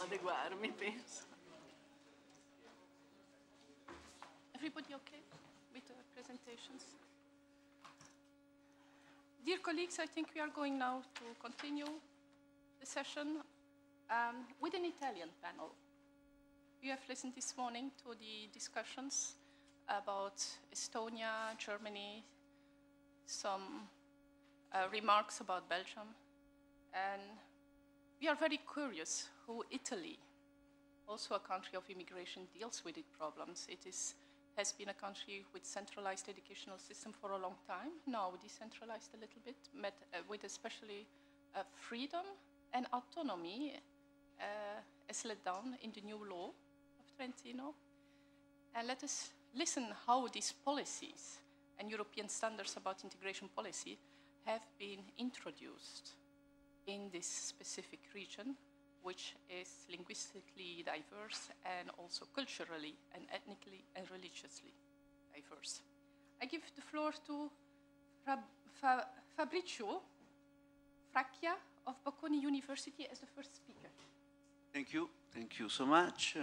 adeguarmi, penso. Everybody okay with the presentations? Dear colleagues, I think we are going now to continue the session with an Italian panel. You have listened this morning to the discussions about Estonia, Germany, some remarks about Belgium, and we are very curious how Italy, also a country of immigration, deals with its problems. It has been a country with centralized educational system for a long time, now decentralized a little bit, with especially freedom and autonomy as laid down in the new law of Trentino. And let us listen how these policies and European standards about integration policy have been introduced in this specific region, which is linguistically diverse and also culturally and ethnically and religiously diverse. I give the floor to Fabrizio Fracchia of Bocconi University as the first speaker. Thank you so much.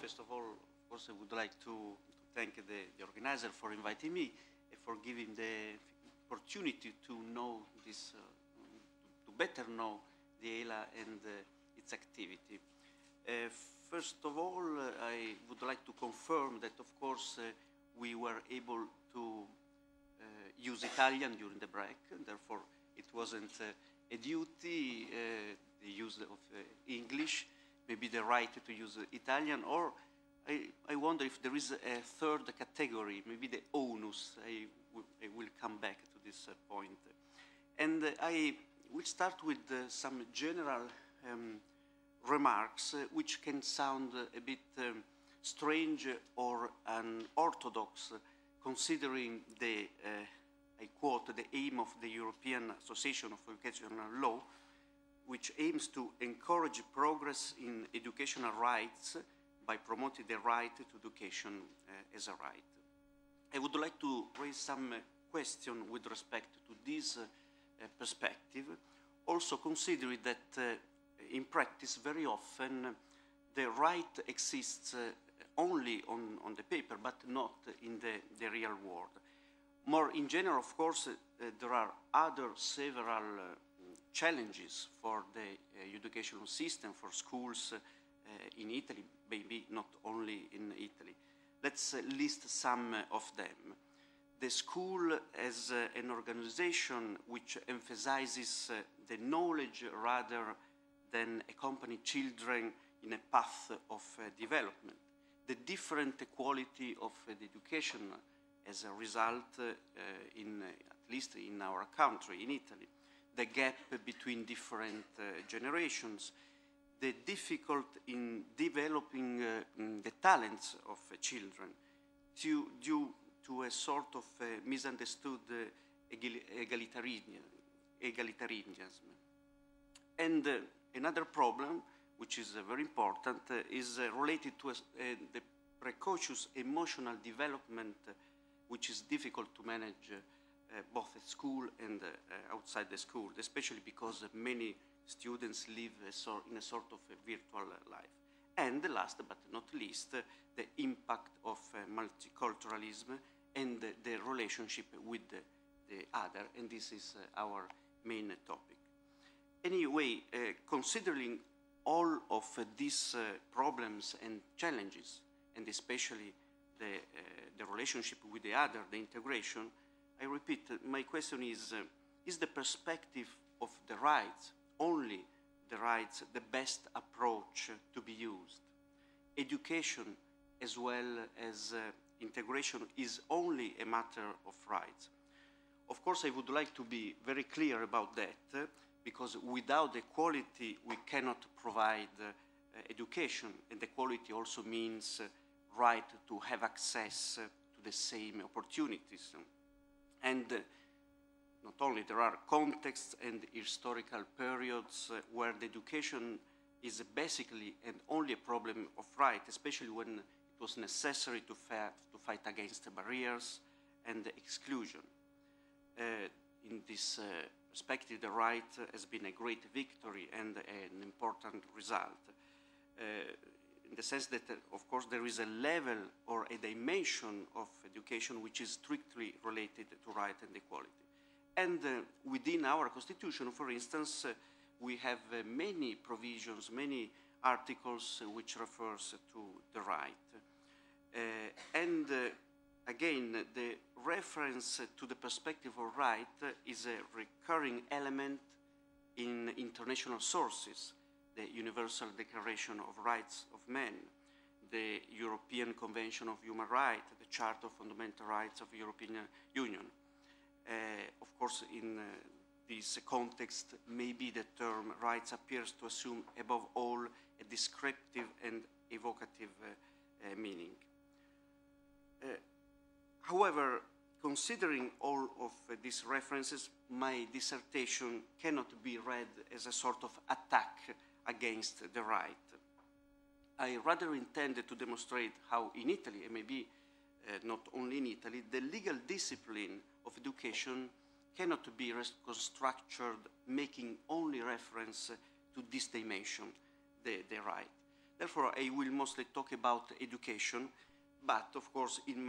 First of all, of course, I would like to thank the organizer for inviting me and for giving the opportunity to know this, to better know the ELA and its activity. First of all, I would like to confirm that, of course, we were able to use Italian during the break, and therefore it wasn't a duty, the use of English, maybe the right to use Italian, or I wonder if there is a third category, maybe the onus. I will come back to this point. And I will start with some general remarks, which can sound a bit strange or unorthodox, considering the, I quote, the aim of the European Association of Educational Law, which aims to encourage progress in educational rights by promoting the right to education as a right. I would like to raise some question with respect to this perspective, also considering that in practice very often the right exists only on the paper, but not in the real world. More in general, of course, there are other several challenges for the educational system, for schools in Italy, maybe not only in Italy. Let's list some of them. The school as an organization which emphasizes the knowledge rather than accompany children in a path of development. The different quality of education as a result, at least in our country, in Italy, the gap between different generations, the difficult in developing the talents of children due to a sort of misunderstood egalitarianism. And another problem, which is very important, is related to the precocious emotional development, which is difficult to manage both at school and outside the school, especially because many students live in a sort of a virtual life. And last but not least, the impact of multiculturalism and the relationship with the other, and this is our main topic. Anyway, considering all of these problems and challenges, and especially the relationship with the other, the integration, I repeat, my question is the perspective of the rights, only the rights, the best approach to be used? Education as well as integration is only a matter of rights. Of course, I would like to be very clear about that, because without equality, we cannot provide education, and equality also means right to have access to the same opportunities. And not only there are contexts and historical periods where the education is basically and only a problem of right, especially when it was necessary to fight against the barriers and the exclusion. In this perspective, the right has been a great victory and an important result. in the sense that, of course, there is a level or a dimension of education which is strictly related to right and equality. And within our Constitution, for instance, we have many provisions, many articles which refers to the right. Again, the reference to the perspective of right is a recurring element in international sources, the Universal Declaration of Rights of Man, the European Convention of Human Rights, the Charter of Fundamental Rights of the European Union. Of course, in this context, maybe the term rights appears to assume, above all, a descriptive and evocative meaning. However, considering all of these references, my dissertation cannot be read as a sort of attack against the right. I rather intended to demonstrate how in Italy, and maybe not only in Italy, the legal discipline of education cannot be reconstructed making only reference to this dimension, the right. Therefore, I will mostly talk about education, but of course, in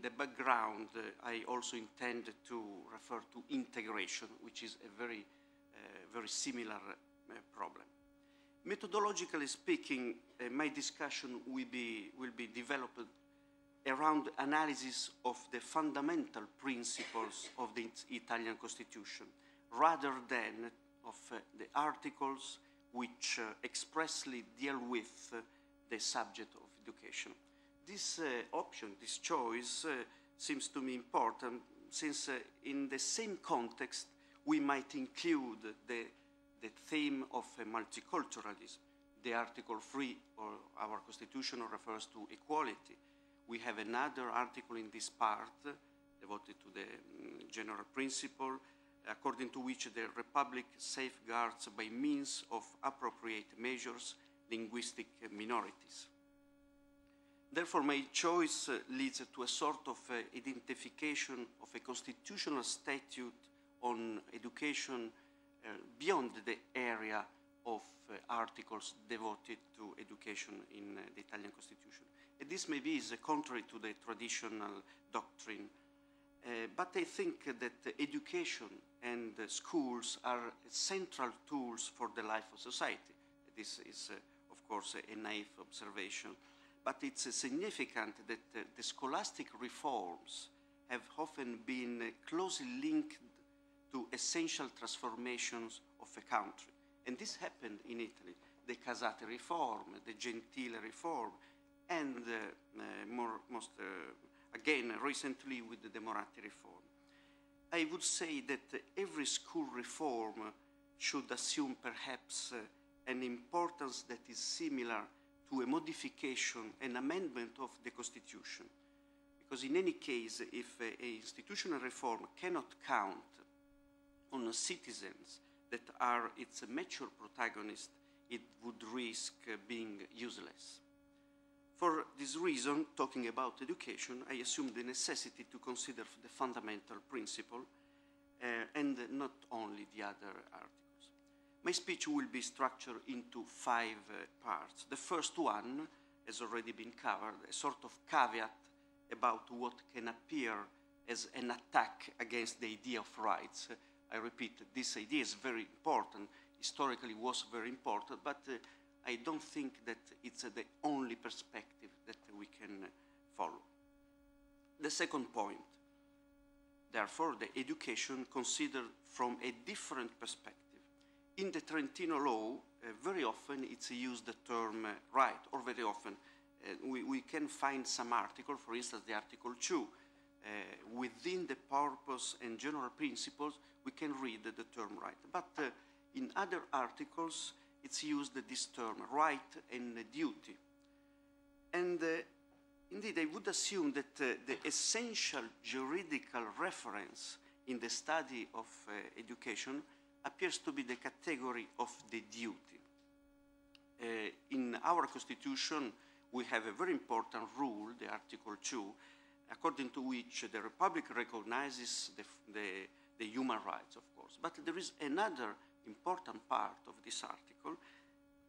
the background, I also intend to refer to integration, which is a very similar problem. Methodologically speaking, my discussion will be developed around analysis of the fundamental principles of the Italian Constitution, rather than of the articles which expressly deal with the subject of education. This option, this choice, seems to me important, since in the same context we might include the theme of multiculturalism. The Article 3 of our Constitution refers to equality. We have another article in this part devoted to the general principle, according to which the Republic safeguards by means of appropriate measures linguistic minorities. Therefore, my choice leads to a sort of identification of a constitutional statute on education beyond the area of articles devoted to education in the Italian Constitution. And this maybe is contrary to the traditional doctrine, but I think that education and schools are central tools for the life of society. This is, of course, a naive observation, but it's significant that the scholastic reforms have often been closely linked to essential transformations of a country. And this happened in Italy. The Casate reform, the Gentile reform, and again, recently with the Moratti reform. I would say that every school reform should assume perhaps an importance that is similar to a modification, an amendment of the Constitution. Because in any case, if an institutional reform cannot count on citizens that are its mature protagonists, it would risk being useless. For this reason, talking about education, I assume the necessity to consider the fundamental principle and not only the other articles. My speech will be structured into 5 parts. The first one has already been covered, a sort of caveat about what can appear as an attack against the idea of rights. I repeat, this idea is very important, historically was very important, but I don't think that it's the only perspective that we can follow. The second point, therefore, the education considered from a different perspective. In the Trentino law, very often it's used the term right, or very often. We can find some article, for instance, the Article 2. Within the purpose and general principles, we can read the term right. But in other articles, it's used this term, right and duty. And indeed, I would assume that the essential juridical reference in the study of education appears to be the category of the duty. In our Constitution, we have a very important rule, the Article 2, according to which the Republic recognizes the human rights, of course. But there is another important part of this article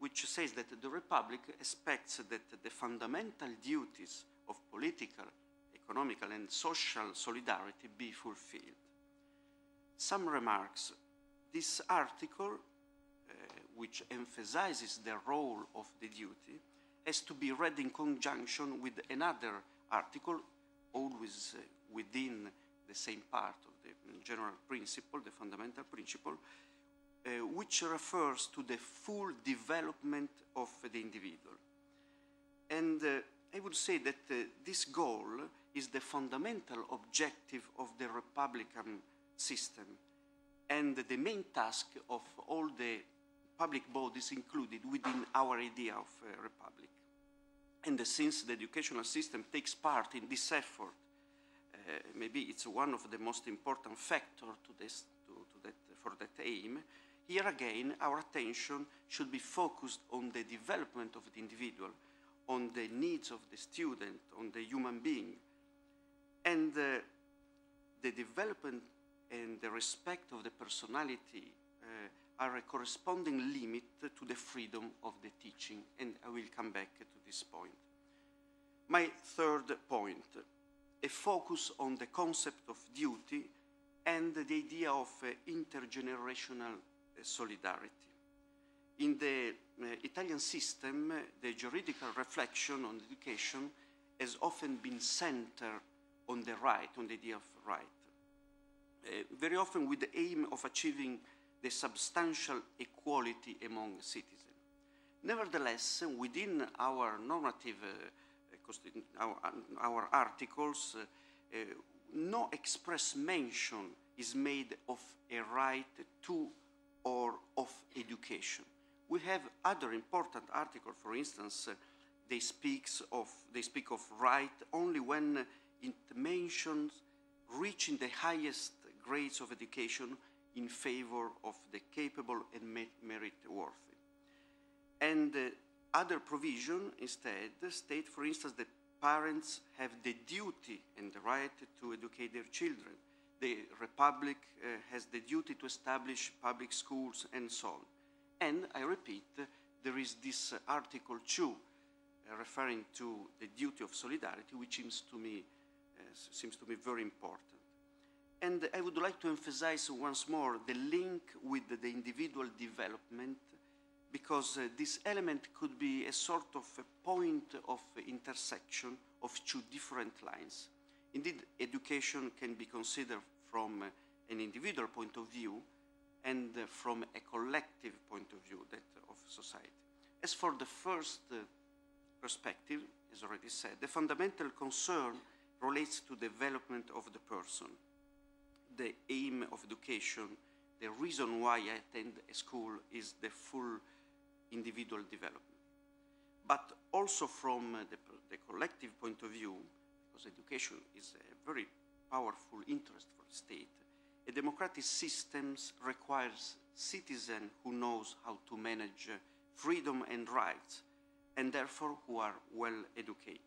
which says that the Republic expects that the fundamental duties of political, economical, and social solidarity be fulfilled. Some remarks. This article, which emphasizes the role of the duty, has to be read in conjunction with another article, always within the same part of the general principle, the fundamental principle, which refers to the full development of the individual. And I would say that this goal is the fundamental objective of the Republican system and the main task of all the public bodies included within our idea of a republic. And since the educational system takes part in this effort, maybe it's one of the most important factors for that aim. Here again, our attention should be focused on the development of the individual, on the needs of the student, on the human being, and the development and the respect of the personality are a corresponding limit to the freedom of the teaching, and I will come back to this point. My third point, a focus on the concept of duty and the idea of intergenerational solidarity. In the Italian system, the juridical reflection on education has often been centered on the right, on the idea of right. Very often with the aim of achieving the substantial equality among citizens. Nevertheless, within our normative, our articles, no express mention is made of a right to or of education. We have other important articles, for instance, they speak of right only when it mentions reaching the highest grades of education in favor of the capable and merit-worthy. And other provision instead state, for instance, that parents have the duty and the right to educate their children. The Republic has the duty to establish public schools and so on. And I repeat, there is this Article 2 referring to the duty of solidarity, which seems to me very important. And I would like to emphasize once more the link with the individual development, because this element could be a sort of a point of intersection of two different lines. Indeed, education can be considered from an individual point of view and from a collective point of view, that of society. As for the first perspective, as already said, the fundamental concern relates to development of the person. The aim of education, the reason why I attend a school is the full individual development. But also from the collective point of view, because education is a very powerful interest for the state, a democratic system requires citizens who knows how to manage freedom and rights, and therefore who are well educated.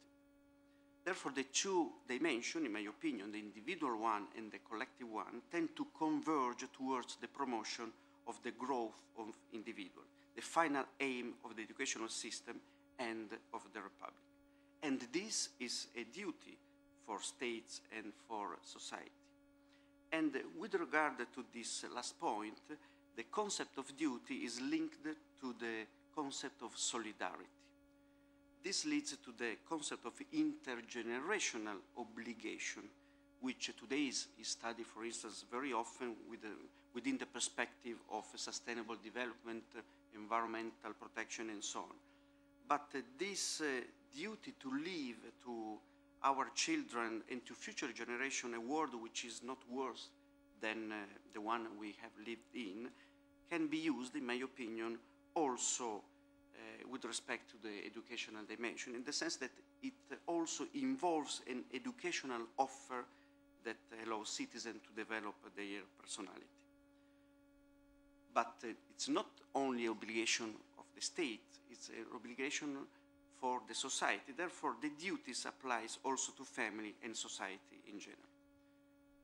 Therefore, the two dimensions, in my opinion, the individual one and the collective one, tend to converge towards the promotion of the growth of individuals, the final aim of the educational system and of the Republic. And this is a duty for states and for society. And with regard to this last point, the concept of duty is linked to the concept of solidarity. This leads to the concept of intergenerational obligation, which today is studied, for instance, very often within the perspective of sustainable development, environmental protection, and so on. But this duty to leave to our children and to future generations a world which is not worse than the one we have lived in can be used, in my opinion, also with respect to the educational dimension, in the sense that it also involves an educational offer that allows citizens to develop their personality. But it's not only obligation of the state, it's an obligation for the society. Therefore, the duties applies also to family and society in general.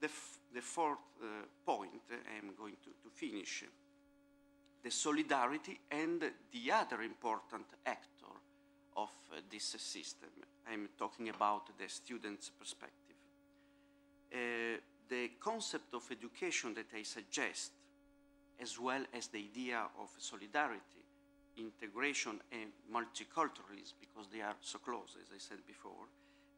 The fourth point I am going to finish the solidarity and the other important actor of this system. I'm talking about the student's perspective. The concept of education that I suggest, as well as the idea of solidarity, integration, and multiculturalism, because they are so close, as I said before,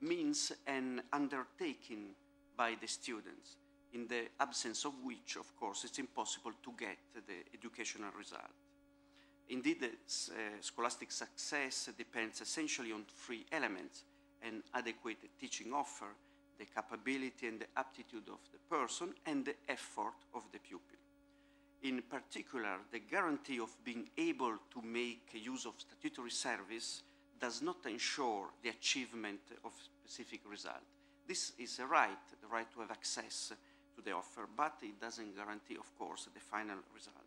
means an undertaking by the students, in the absence of which, of course, it's impossible to get the educational result. Indeed, scholastic success depends essentially on three elements: an adequate teaching offer, the capability and the aptitude of the person, and the effort of the pupil. In particular, the guarantee of being able to make use of statutory service does not ensure the achievement of specific result. This is a right, the right to have access to the offer, but it doesn't guarantee, of course, the final result.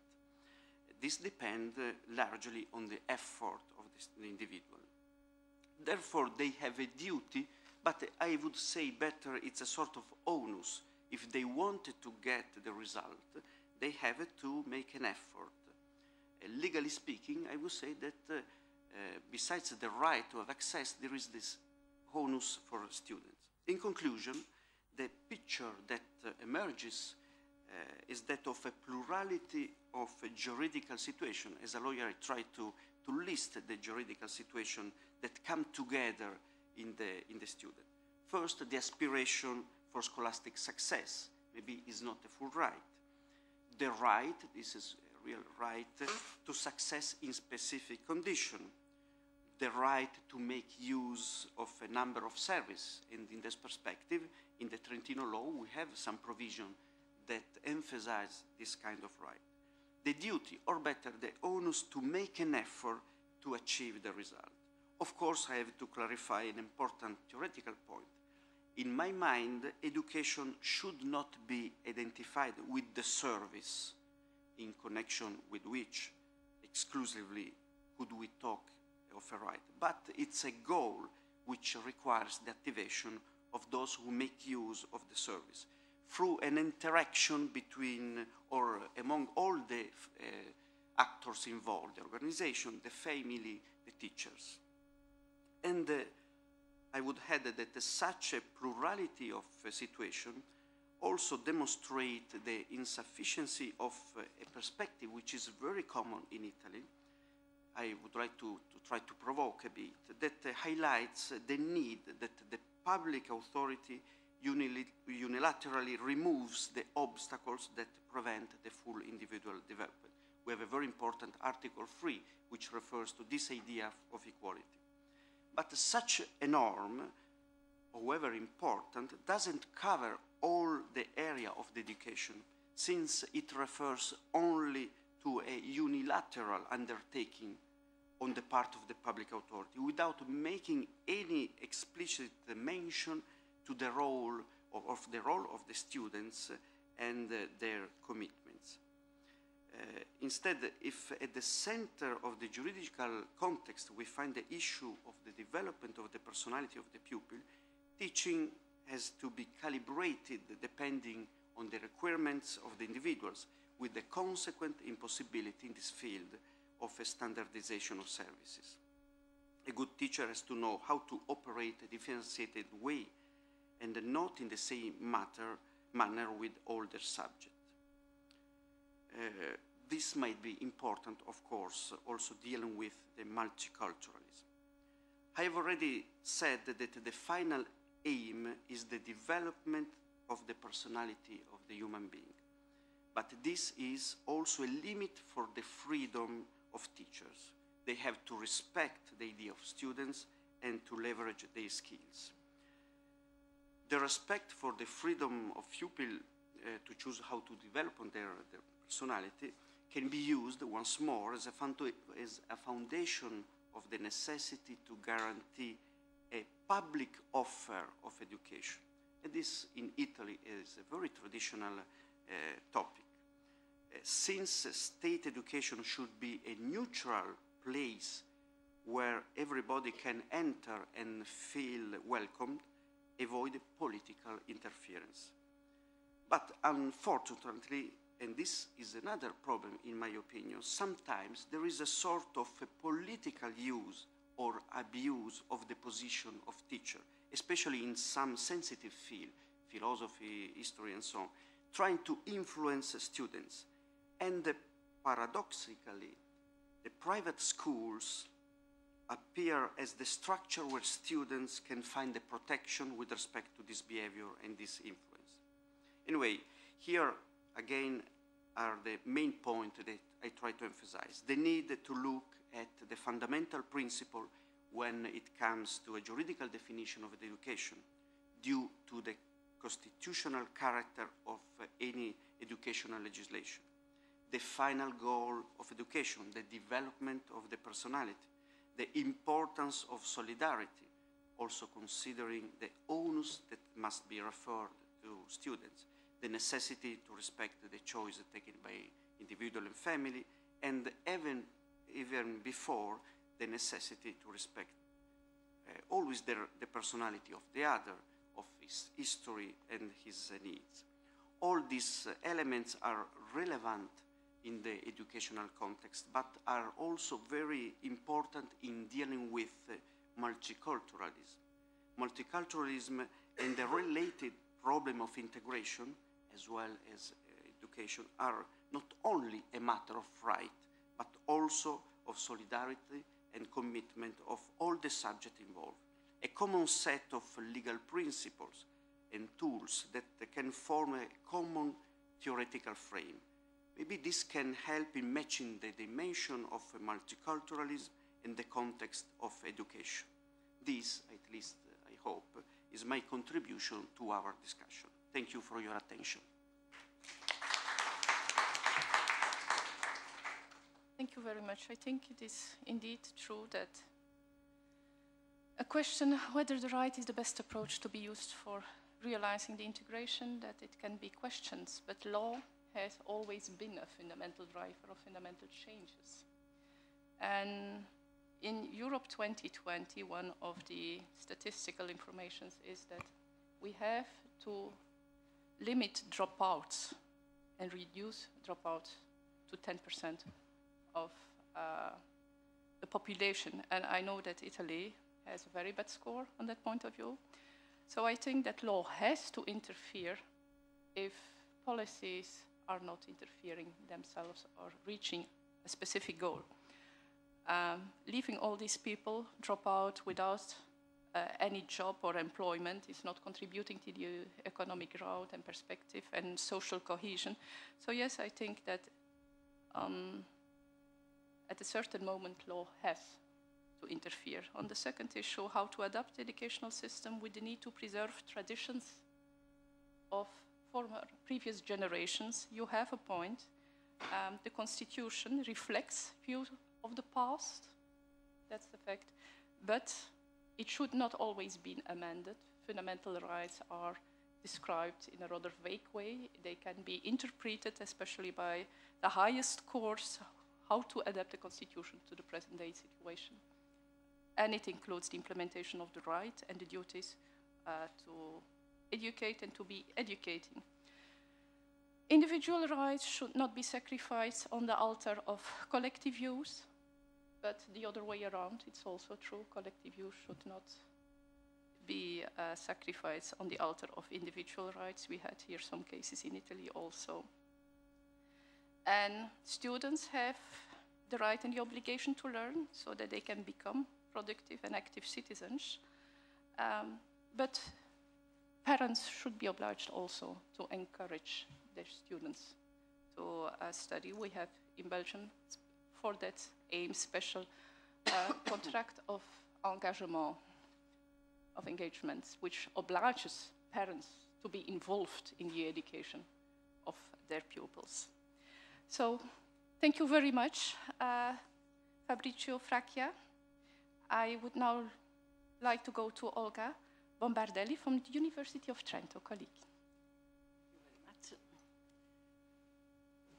This depends largely on the effort of the individual. Therefore, they have a duty, but I would say better it's a sort of onus. If they wanted to get the result, they have to make an effort. Legally speaking, I would say that besides the right to have access, there is this onus for students. In conclusion, the picture that emerges is that of a plurality of a juridical situation. As a lawyer, I try to list the juridical situation that come together in the student. First, the aspiration for scholastic success, maybe is not a full right. The right, this is a real right, to success in specific condition. The right to make use of a number of services. And in this perspective, in the Trentino law, we have some provision that emphasize this kind of right. The duty, or better, the onus to make an effort to achieve the result. Of course, I have to clarify an important theoretical point. In my mind, education should not be identified with the service in connection with which exclusively could we talk of a right, but it's a goal which requires the activation of those who make use of the service through an interaction between or among all the actors involved, the organization, the family, the teachers. And I would add that such a plurality of situation also demonstrate the insufficiency of a perspective which is very common in Italy. I would like to try to provoke a bit, that highlights the need that the public authority unilaterally removes the obstacles that prevent the full individual development. We have a very important Article 3 which refers to this idea of equality. But such a norm, however important, doesn't cover all the area of the education, since it refers only to a unilateral undertaking on the part of the public authority, without making any explicit mention to the role of the students and their commitments. Instead, if at the center of the juridical context we find the issue of the development of the personality of the pupil, teaching has to be calibrated depending on the requirements of the individuals, with the consequent impossibility in this field of a standardization of services. A good teacher has to know how to operate a differentiated way and not in the same manner with all their subjects. This might be important, of course, also dealing with the multiculturalism. I have already said that the final aim is the development of the personality of the human being. But this is also a limit for the freedom of teachers. They have to respect the idea of students and to leverage their skills. The respect for the freedom of pupil to choose how to develop on their personality can be used once more as a foundation of the necessity to guarantee a public offer of education. And this in Italy is a very traditional topic. Since state education should be a neutral place where everybody can enter and feel welcomed, avoid political interference. But unfortunately, and this is another problem in my opinion, sometimes there is a sort of a political use or abuse of the position of teacher, especially in some sensitive field, philosophy, history, and so on, trying to influence students. And paradoxically, the private schools appear as the structure where students can find the protection with respect to this behavior and this influence. Anyway, here again are the main points that I try to emphasize. The need to look at the fundamental principle when it comes to a juridical definition of education due to the constitutional character of any educational legislation. The final goal of education, the development of the personality, the importance of solidarity, also considering the onus that must be referred to students, the necessity to respect the choice taken by individual and family, and even before, the necessity to respect always the personality of the other, of his history and his needs. All these elements are relevant in the educational context, but are also very important in dealing with multiculturalism. Multiculturalism and the related problem of integration, as well as education, are not only a matter of right, but also of solidarity and commitment of all the subjects involved. A common set of legal principles and tools that can form a common theoretical frame. Maybe this can help in matching the dimension of multiculturalism in the context of education. This, at least I hope, is my contribution to our discussion. Thank you for your attention. Thank you very much. I think it is indeed true that a question whether the right is the best approach to be used for realizing the integration, that it can be questioned, but law has always been a fundamental driver of fundamental changes. And in Europe 2020, one of the statistical informations is that we have to limit dropouts and reduce dropouts to 10% of the population. And I know that Italy has a very bad score on that point of view. So I think that law has to interfere if policies are not interfering themselves or reaching a specific goal. Leaving all these people drop out without any job or employment is not contributing to the economic growth and perspective and social cohesion. So yes, I think that at a certain moment law has to interfere. On the second issue, how to adapt the educational system with the need to preserve traditions of previous generations, you have a point. The Constitution reflects views of the past, that's the fact, but it should not always be amended. Fundamental rights are described in a rather vague way. They can be interpreted, especially by the highest courts, how to adapt the Constitution to the present-day situation. And it includes the implementation of the right and the duties to educate and to be educating. Individual rights should not be sacrificed on the altar of collective use, but the other way around, it's also true. Collective use should not be sacrificed on the altar of individual rights. We had here some cases in Italy also. And students have the right and the obligation to learn so that they can become productive and active citizens. But parents should be obliged also to encourage their students to study. We have in Belgium, for that aim, special contract of engagement, of engagements, which obliges parents to be involved in the education of their pupils. So, thank you very much, Fabrizio Fracchia. I would now like to go to Olga Bombardelli from the University of Trento, colleague. Thank you very much.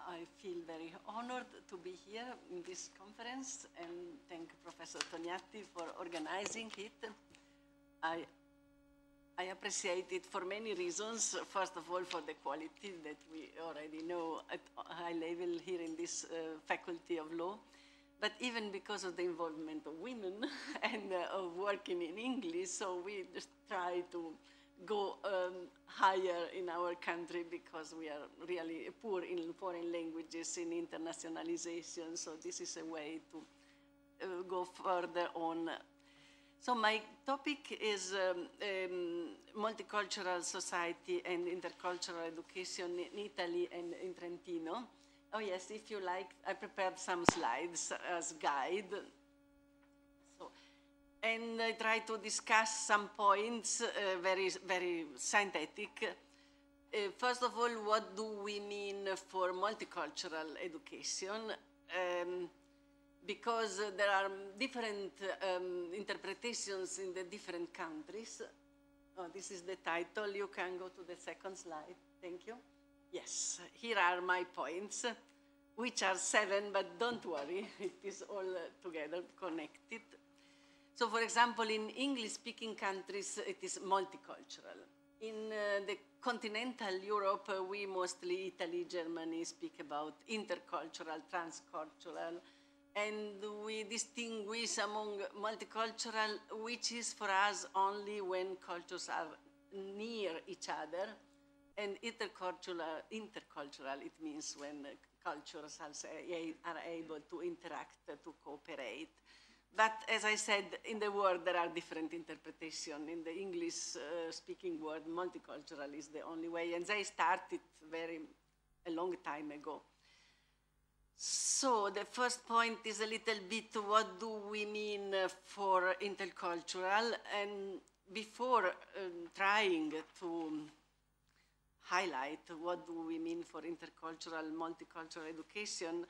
I feel very honored to be here in this conference and thank Professor Tognatti for organizing it. I I appreciate it for many reasons. First of all, for the quality that we already know at a high level here in this faculty of law, but even because of the involvement of women and of working in English. So we just try to go higher in our country because we are really poor in foreign languages, in internationalization. So this is a way to go further on. So my topic is Multicultural Society and Intercultural Education in Italy and in Trentino. Oh yes, if you like, I prepared some slides as guide. So, and I try to discuss some points, very synthetic. First of all, what do we mean for multicultural education? Because there are different interpretations in the different countries. Oh, this is the title. You can go to the second slide. Thank you. Yes, here are my points, which are 7, but don't worry, it is all together connected. So, for example, in English-speaking countries, it is multicultural. In the continental Europe, we mostly, Italy, Germany, speak about intercultural, transcultural, and we distinguish among multicultural, which is for us only when cultures are near each other, and intercultural, it means when cultures are able to interact, to cooperate. But as I said, in the world there are different interpretations. In the English-speaking world, multicultural is the only way, and they started a long time ago. So the first point is a little bit what do we mean for intercultural, and before trying to highlight what do we mean for intercultural, multicultural education,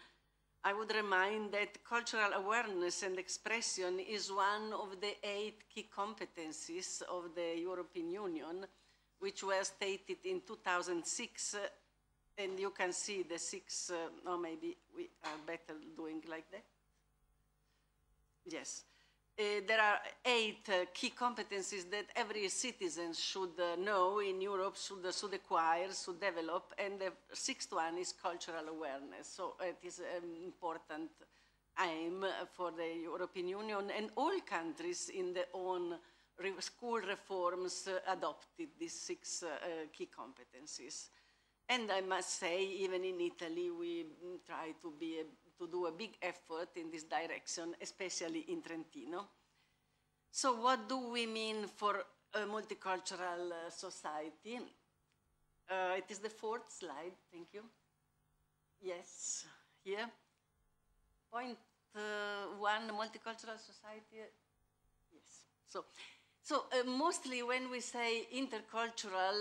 I would remind that cultural awareness and expression is one of the 8 key competencies of the European Union, which were stated in 2006. And you can see the 6, or maybe we are better doing like that. Yes. There are 8 key competencies that every citizen should know in Europe, should acquire, should develop, and the 6th one is cultural awareness. So it is an important aim for the European Union, and all countries in their own school reforms adopted these 6 key competencies. And I must say, even in Italy, we try to do a big effort in this direction, especially in Trentino. So what do we mean for a multicultural society? It is the 4th slide, thank you. Yes, here. Point 1, multicultural society. Yes, so mostly when we say intercultural,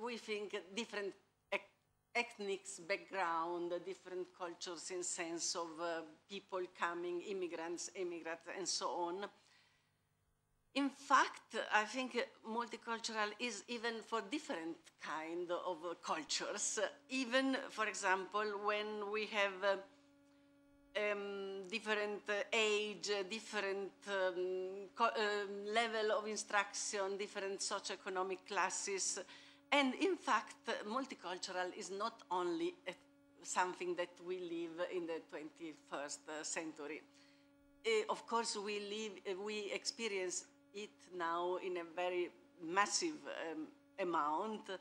we think different ethnic background, different cultures in sense of people coming, immigrants, and so on. In fact, I think multicultural is even for different kind of cultures. Even, for example, when we have different age, different level of instruction, different socioeconomic classes. And in fact, multicultural is not only something that we live in the 21st century. Of course, we experience it now in a very massive amount,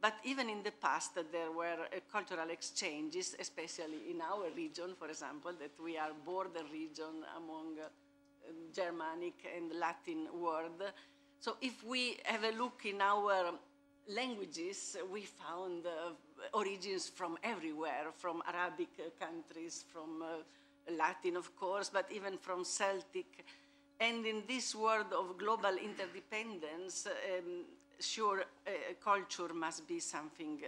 but even in the past there were cultural exchanges, especially in our region, for example, that we are border region among Germanic and Latin world. So if we have a look in our languages, we found origins from everywhere, from Arabic countries, from Latin, of course, but even from Celtic. And in this world of global interdependence, sure, culture must be something,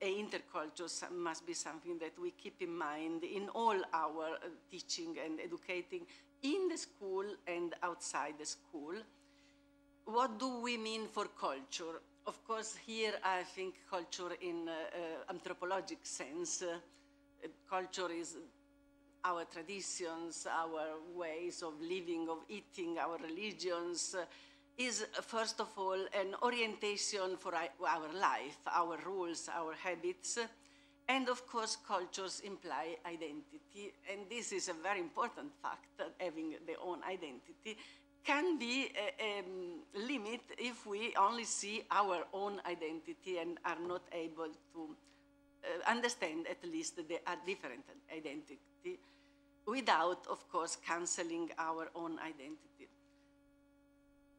interculture must be something that we keep in mind in all our teaching and educating in the school and outside the school. What do we mean for culture? Of course, here I think culture in anthropologic sense. Culture is our traditions, our ways of living, of eating, our religions, is, first of all, an orientation for our life, our rules, our habits, and of course, cultures imply identity, and this is a very important fact, that having their own identity can be a limit if we only see our own identity and are not able to understand at least the different identity without, of course, canceling our own identity.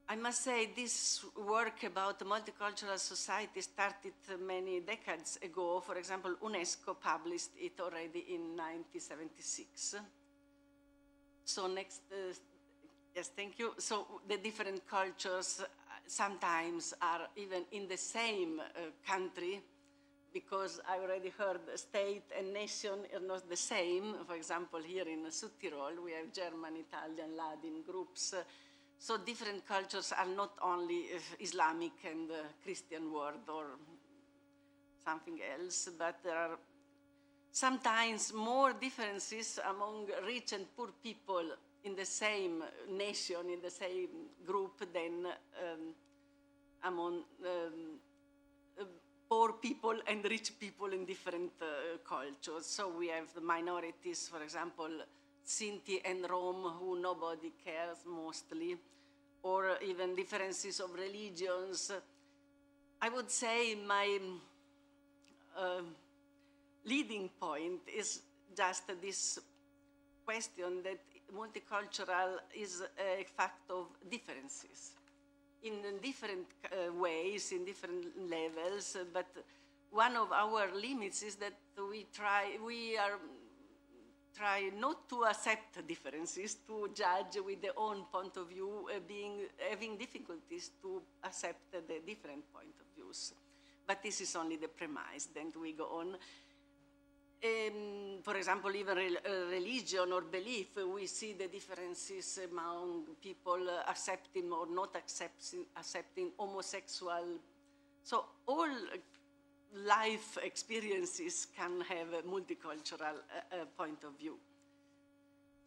I must say this work about the multicultural society started many decades ago. For example, UNESCO published it already in 1976. So next, yes, thank you. So the different cultures sometimes are even in the same country, because I already heard state and nation are not the same. For example, here in Südtirol, we have German, Italian, Latin groups. So different cultures are not only Islamic and Christian world or something else, but there are sometimes more differences among rich and poor people in the same nation, in the same group, than among poor people and rich people in different cultures. So we have the minorities, for example, Sinti and Rom, who nobody cares mostly, or even differences of religions. I would say my leading point is just this question that multicultural is a fact of differences in different ways, in different levels, but one of our limits is that we try not to accept differences, to judge with their own point of view, having difficulties to accept the different point of views. But this is only the premise, then we go on. For example, even religion or belief, we see the differences among people accepting or not accepting homosexual. So all life experiences can have a multicultural point of view.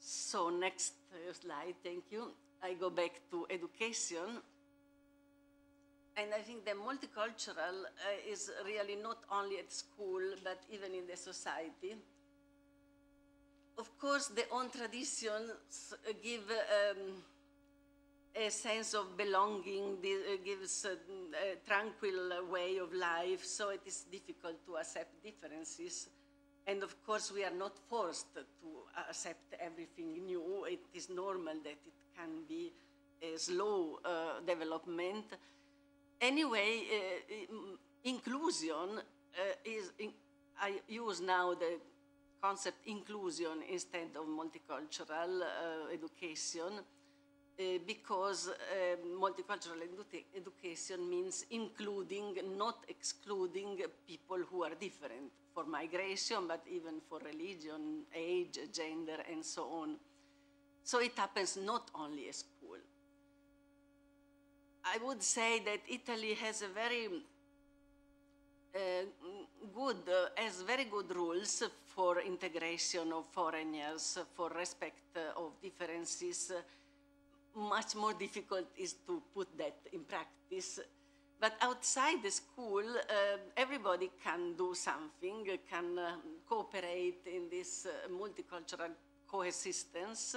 So next slide, thank you. I go back to education. And I think the multicultural is really not only at school, but even in the society. Of course, their own traditions give a sense of belonging, gives a tranquil way of life, so it is difficult to accept differences. And of course, we are not forced to accept everything new. It is normal that it can be a slow development. Anyway, inclusion I use now the concept inclusion instead of multicultural education because multicultural education means including, not excluding people who are different for migration, but even for religion, age, gender, and so on. So it happens not only at school. I would say that Italy has a very very good rules for integration of foreigners, for respect of differences. Much more difficult is to put that in practice. But outside the school, everybody can do something, can cooperate in this multicultural coexistence.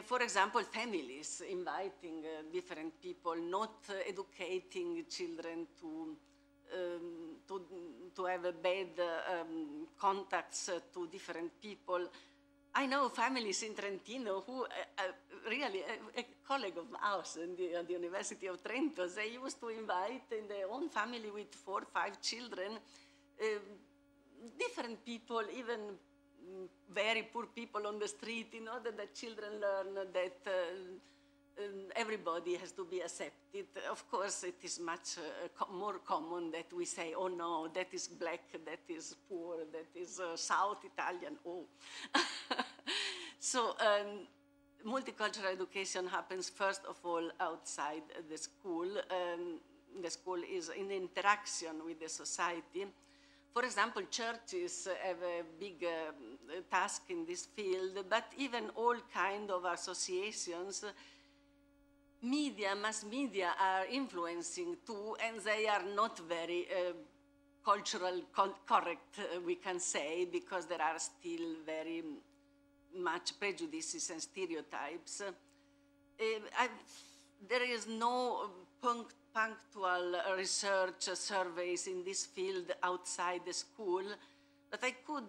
For example, families inviting different people, not educating children to have a bad contacts to different people. I know families in Trentino who really, a colleague of ours at the University of Trento, they used to invite in their own family with 4 or 5 children, different people, even very poor people on the street, in order that children learn that everybody has to be accepted. Of course, it is much more common that we say, oh no, that is black, that is poor, that is South Italian, oh. So multicultural education happens first of all outside the school. The school is in interaction with the society. For example, churches have a big task in this field, but even all kinds of associations mass media are influencing too, and they are not very cultural correct, we can say, because there are still very much prejudices and stereotypes. There is no punctual research surveys in this field outside the school, but I could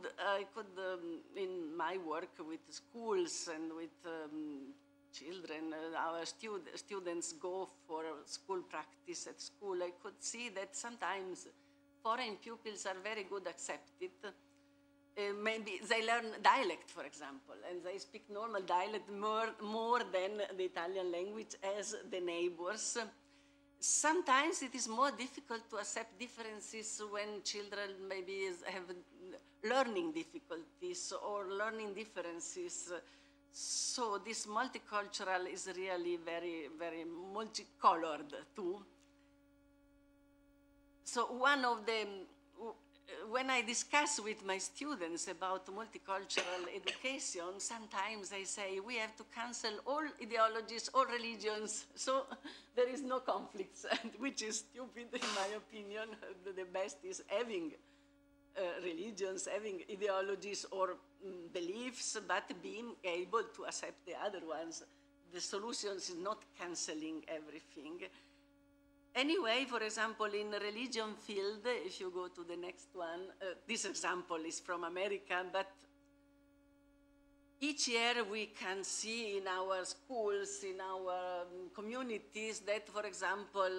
in my work with schools and with children, our students go for school practice at school, I could see that sometimes foreign pupils are very good accepted. Maybe they learn dialect, for example, and they speak normal dialect more than the Italian language as the neighbors. Sometimes it is more difficult to accept differences when children maybe have learning difficulties or learning differences. So this multicultural is really very, very multicolored too. So one of the, when I discuss with my students about multicultural education, sometimes I say we have to cancel all ideologies, all religions, so there is no conflicts, which is stupid in my opinion. The best is having religions, having ideologies or beliefs, but being able to accept the other ones. The solution is not canceling everything. Anyway, for example, in the religion field, if you go to the next one, this example is from America, but each year we can see in our schools, in our communities that, for example,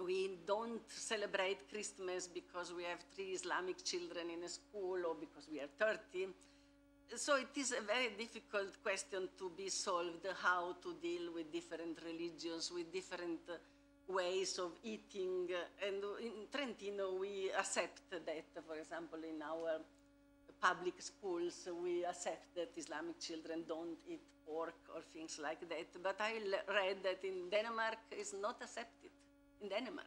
we don't celebrate Christmas because we have 3 Islamic children in a school or because we are 30. So it is a very difficult question to be solved, how to deal with different religions, with different ways of eating. And in Trentino, we accept that, for example, in our public schools, we accept that Islamic children don't eat pork or things like that. But I read that in Denmark it's not accepted, in Denmark.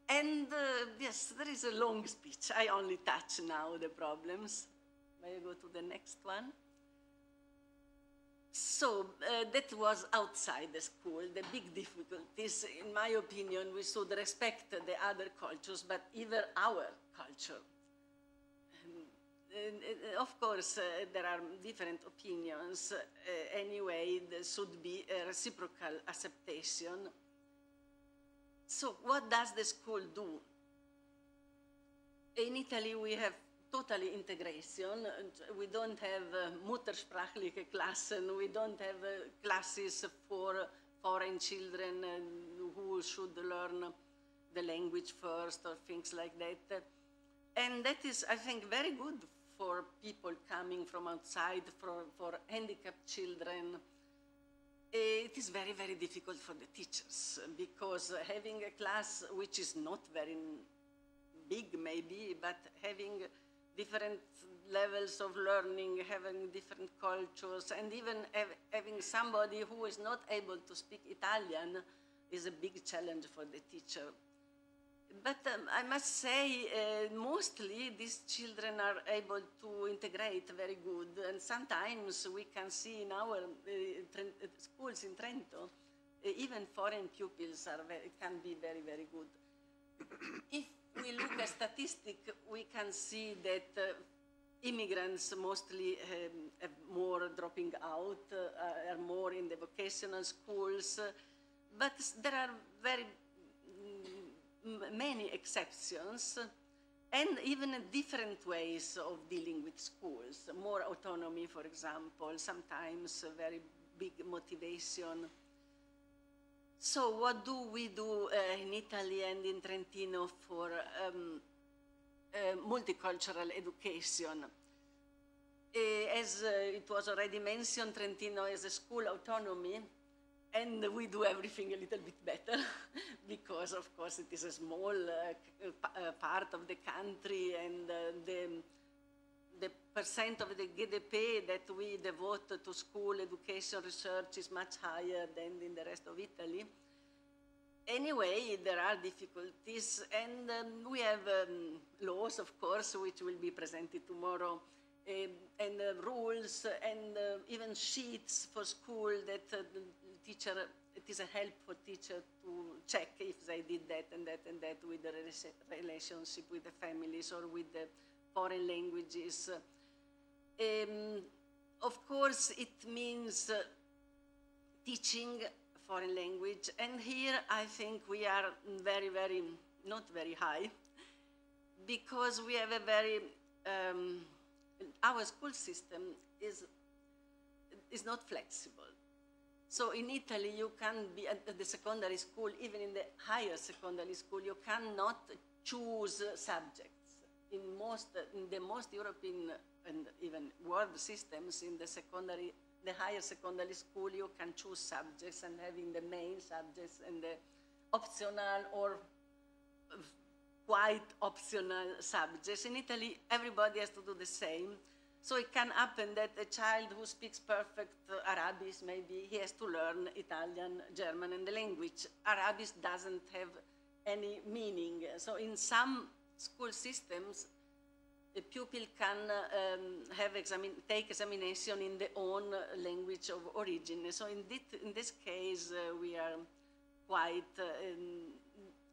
And yes, there is a long speech. I only touch now the problems. May I go to the next one? So that was outside the school, the big difficulties. In my opinion, we should respect the other cultures, but even our culture. Of course, there are different opinions. Anyway, there should be a reciprocal acceptation. So what does the school do? In Italy, we have totally integration. We don't have muttersprachliche Klassen. We don't have classes for foreign children who should learn the language first or things like that. And that is, I think, very good for people coming from outside, for handicapped children. It is very, very difficult for the teachers because having a class which is not very big maybe, but having different levels of learning, having different cultures, and even having somebody who is not able to speak Italian is a big challenge for the teacher. But I must say, mostly these children are able to integrate very good, and sometimes we can see in our schools in Trento, even foreign pupils can be very, very good. If we look at statistics, we can see that immigrants mostly have more dropping out, are more in the vocational schools, but there are very many exceptions, and even different ways of dealing with schools. More autonomy, for example, sometimes very big motivation. So what do we do in Italy and in Trentino for multicultural education? As it was already mentioned, Trentino has a school autonomy, and we do everything a little bit better because, of course, it is a small part of the country, and the percent of the GDP that we devote to school education research is much higher than in the rest of Italy. Anyway, there are difficulties, and we have laws, of course, which will be presented tomorrow, and rules and even sheets for school that the teacher, it is a help for teacher to check if they did that and that and that with the relationship with the families or with the foreign languages. Of course, it means teaching foreign language, and here I think we are not very high, because we have a very, our school system is not flexible. So in Italy, you can be at the secondary school, even in the higher secondary school, you cannot choose subjects. In the most European and even world systems, in the higher secondary school, you can choose subjects and having the main subjects and the optional or quite optional subjects. In Italy, everybody has to do the same. So it can happen that a child who speaks perfect Arabic, maybe he has to learn Italian, German, and the language. Arabic doesn't have any meaning. So in some school systems, a pupil can take examination in their own language of origin. So in this case, we are quite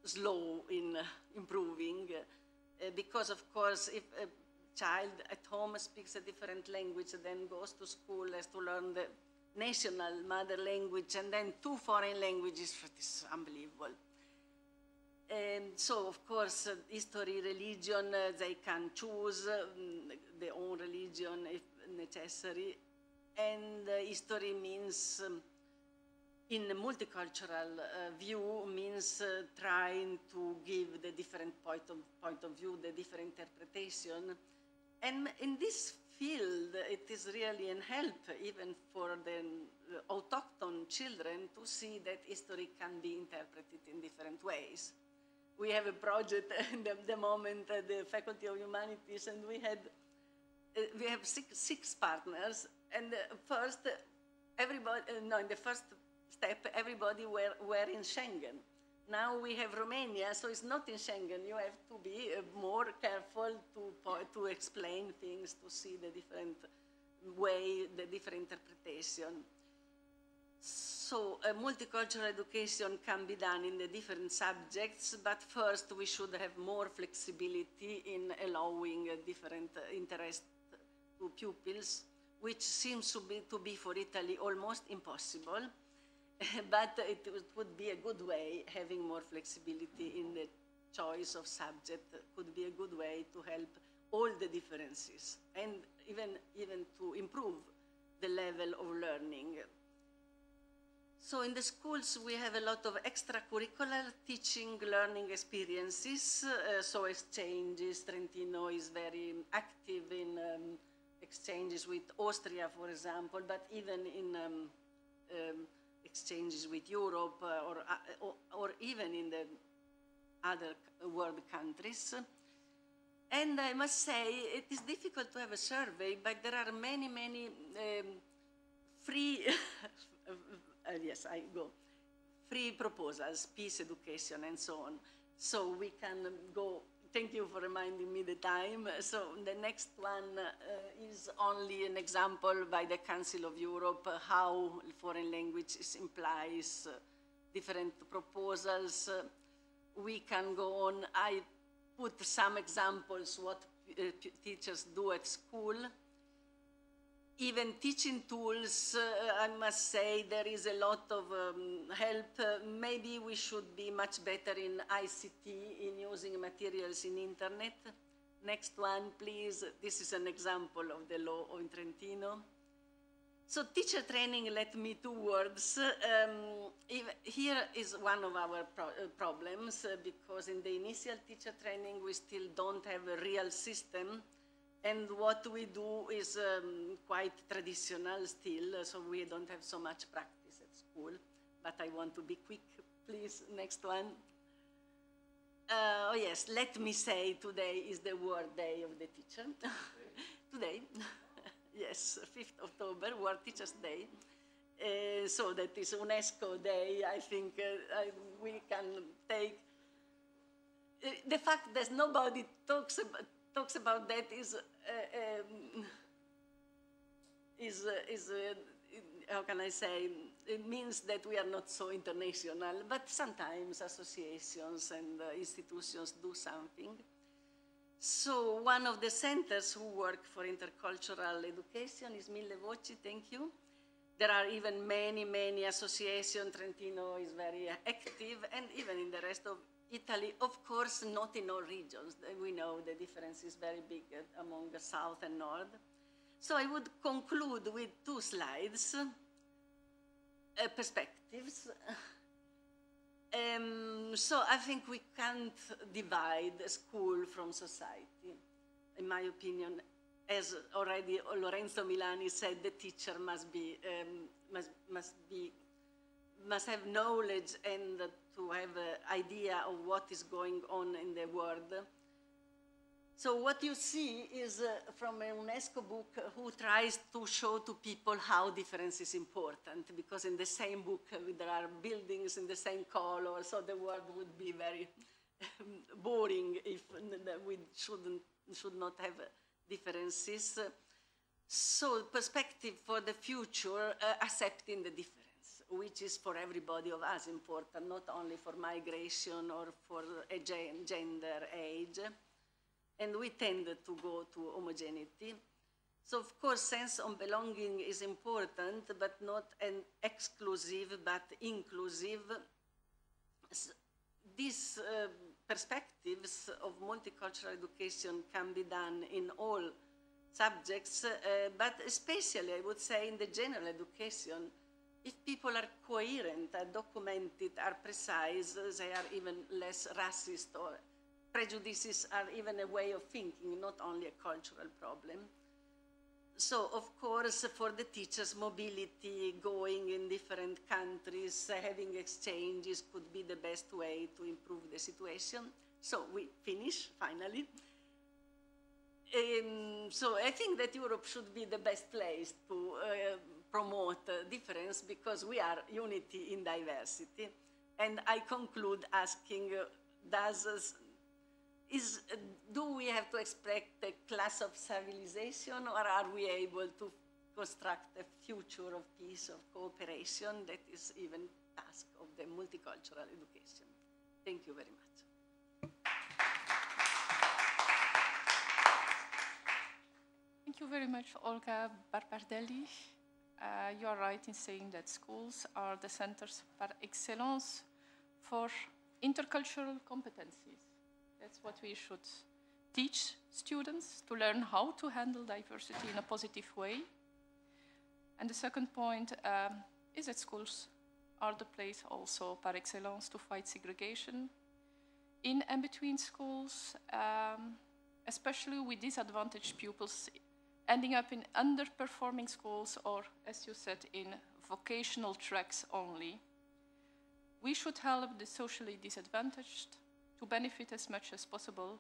slow in improving, because of course, if a child at home speaks a different language, then goes to school, has to learn the national mother language, and then 2 foreign languages, it is unbelievable. So, of course, history, religion, they can choose their own religion if necessary. And history means, in a multicultural view, means trying to give the different point of view, the different interpretation. And in this field, it is really a help, even for the autochthon children, to see that history can be interpreted in different ways. We have a project at the moment at the Faculty of Humanities, and we have six partners. And first, everybody, in the first step, everybody were in Schengen. Now we have Romania, so it's not in Schengen. You have to be more careful to explain things, to see the different way, the different interpretation. So multicultural education can be done in the different subjects, but first we should have more flexibility in allowing different interest to pupils, which seems to be for Italy almost impossible. But it would be a good way, having more flexibility in the choice of subject could be a good way to help all the differences and even to improve the level of learning. So in the schools, we have a lot of extracurricular teaching, learning experiences, so exchanges. Trentino is very active in exchanges with Austria, for example, but even in exchanges with Europe or even in the other world countries. And I must say, it is difficult to have a survey, but there are many free, yes, I go, free proposals, peace education, and so on. So we can go, thank you for reminding me the time. So the next one is only an example by the Council of Europe, how foreign languages implies different proposals. We can go on. I put some examples what teachers do at school. Even teaching tools, I must say, there is a lot of help. Maybe we should be much better in ICT, in using materials in internet. Next one, please. This is an example of the law in Trentino. So teacher training, let me 2 words. Here is one of our problems, because in the initial teacher training, we still don't have a real system. And what we do is quite traditional still, so we don't have so much practice at school. But I want to be quick, please. Next one. Oh yes, let me say today is the World Day of the Teacher. Today, yes, 5th October, World Teachers Day. So that is UNESCO Day. I think we can take the fact that nobody talks about that is how can I say, it means that we are not so international, but sometimes associations and institutions do something. So one of the centers who work for intercultural education is Mille Voci, thank you. There are even many, many associations. Trentino is very active, and even in the rest of Italy, of course, not in all regions. We know the difference is very big among the south and north. So I would conclude with 2 slides, perspectives. So I think we can't divide school from society. In my opinion, as already Lorenzo Milani said, the teacher must have knowledge and to have an idea of what is going on in the world. So what you see is from a UNESCO book who tries to show to people how difference is important, because in the same book there are buildings in the same color, so the world would be very boring if we should not have differences. So perspective for the future, accepting the difference, which is for everybody of us important, not only for migration or for a gender, age. And we tend to go to homogeneity. So of course, sense of belonging is important, but not an exclusive, but inclusive. These perspectives of multicultural education can be done in all subjects, but especially, I would say, in the general education. If people are coherent, are documented, are precise, they are even less racist, or prejudices are even a way of thinking, not only a cultural problem. So, of course, for the teachers, mobility, going in different countries, having exchanges could be the best way to improve the situation. So we finish, finally. So I think that Europe should be the best place to promote difference, because we are unity in diversity. And I conclude asking, do we have to expect a class of civilization, or are we able to construct a future of peace, of cooperation? That is even task of the multicultural education. Thank you very much. Thank you very much, Olga Barbardelli. You are right in saying that schools are the centers par excellence for intercultural competencies. That's what we should teach students, to learn how to handle diversity in a positive way. And the second point is that schools are the place also par excellence to fight segregation in and between schools, especially with disadvantaged pupils ending up in underperforming schools, or, as you said, in vocational tracks only. We should help the socially disadvantaged to benefit as much as possible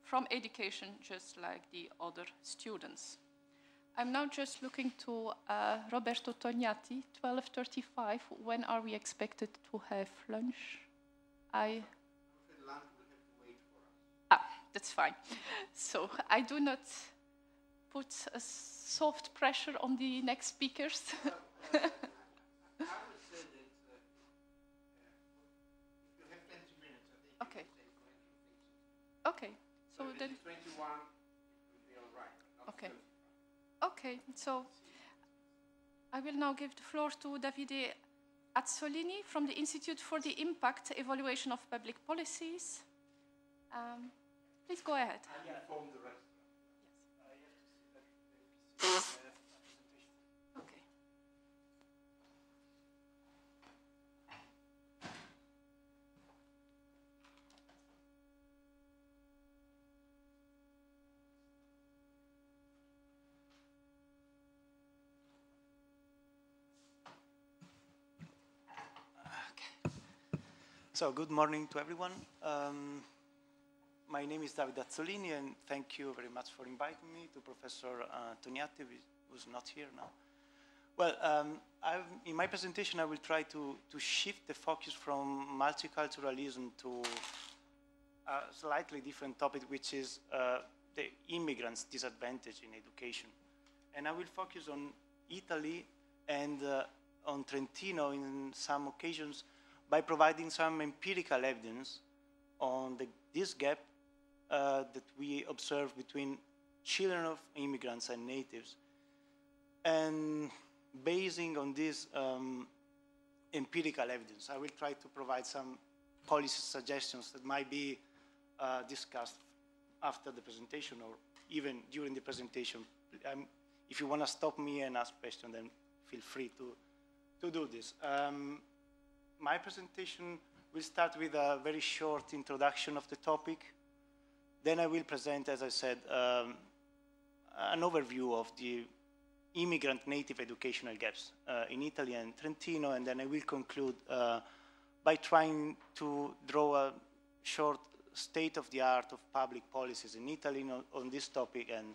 from education, just like the other students. I'm now just looking to Roberto Tognati, 12:35. When are we expected to have lunch? Lunch will have to wait for us. That's fine. So I do not put a soft pressure on the next speakers. I would say that if you have 20 minutes, I think okay. you can say plenty of things. Okay. So if then. it's 21, it will be all right. Okay. Okay. So I will now give the floor to Davide Azzolini from the Institute for the Impact Evaluation of Public Policies. Please go ahead. I inform the rest. Okay. So, good morning to everyone. My name is Davide Azzolini, and thank you very much for inviting me, to Professor Tognati, who's not here now. Well, in my presentation, I will try to shift the focus from multiculturalism to a slightly different topic, which is the immigrants' disadvantage in education. and I will focus on Italy and on Trentino in some occasions by providing some empirical evidence on this gap that we observe between children of immigrants and natives. And basing on this empirical evidence, I will try to provide some policy suggestions that might be discussed after the presentation or even during the presentation. If you want to stop me and ask questions, then feel free to do this. My presentation will start with a very short introduction of the topic. Then I will present, as I said, an overview of the immigrant native educational gaps in Italy and Trentino, and then I will conclude by trying to draw a short state-of-the-art of public policies in Italy on this topic and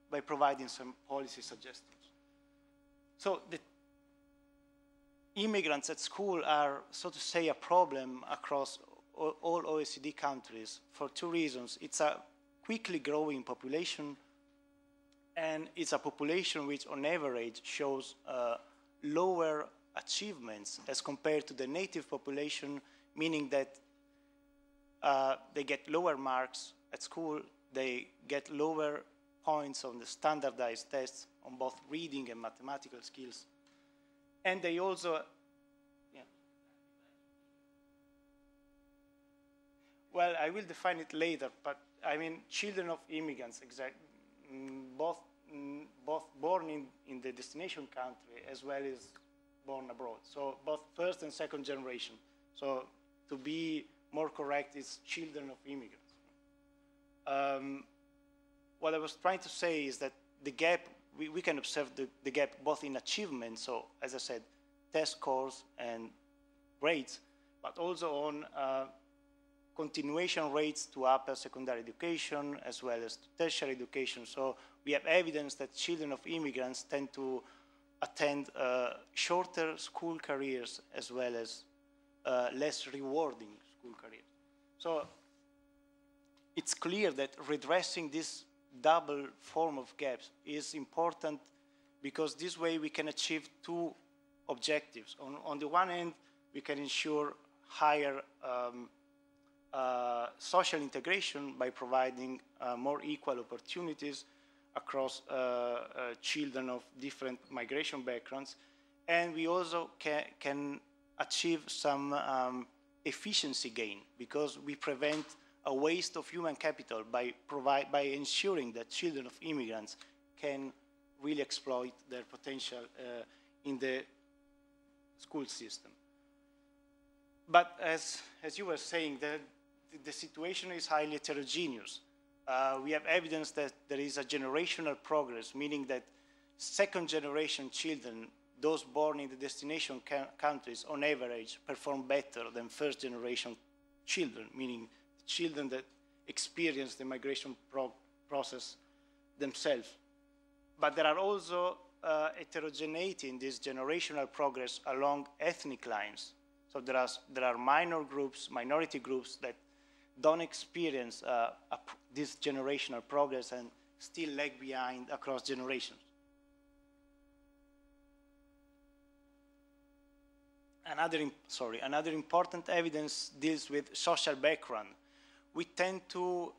by providing some policy suggestions. So the immigrants at school are, so to say, a problem across all OECD countries for two reasons. It's a quickly growing population, and it's a population which on average shows lower achievements as compared to the native population, meaning that they get lower marks at school, they get lower points on the standardized tests on both reading and mathematical skills. And they also, well, I will define it later, but I mean children of immigrants, both born in the destination country as well as born abroad. So both first and second generation. So to be more correct, it's children of immigrants. What I was trying to say is that the gap, we can observe the gap both in achievement, so as I said, test scores and grades, but also on continuation rates to upper secondary education as well as to tertiary education. So we have evidence that children of immigrants tend to attend shorter school careers as well as less rewarding school careers. So it's clear that redressing this double form of gaps is important because this way we can achieve two objectives. On the one hand, we can ensure higher social integration by providing more equal opportunities across children of different migration backgrounds. And we also can achieve some efficiency gain because we prevent a waste of human capital by ensuring that children of immigrants can really exploit their potential in the school system. But as you were saying, the situation is highly heterogeneous. We have evidence that there is a generational progress, meaning that second generation children, those born in the destination countries, on average, perform better than first generation children, meaning children that experience the migration process themselves. But there are also heterogeneity in this generational progress along ethnic lines. So there are minority groups that don't experience this generational progress and still lag behind across generations. Another important evidence deals with social background. We tend to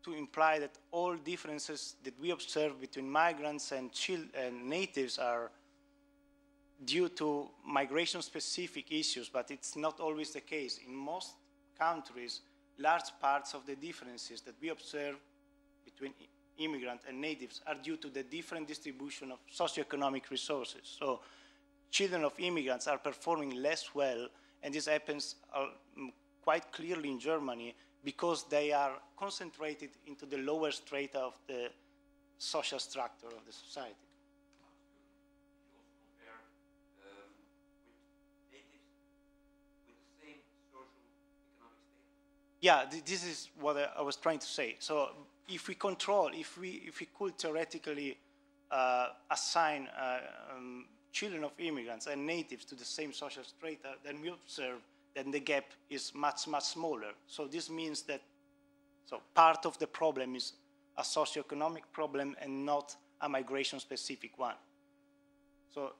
imply that all differences that we observe between migrants and natives are due to migration-specific issues, but it's not always the case. In most countries, large parts of the differences that we observe between immigrant and natives are due to the different distribution of socioeconomic resources. So children of immigrants are performing less well, and this happens quite clearly in Germany because they are concentrated into the lower strata of the social structure of the society. Yeah, this is what I was trying to say. So if we could theoretically assign children of immigrants and natives to the same social strata, then we observe that the gap is much, much smaller. So this means that part of the problem is a socioeconomic problem and not a migration-specific one. So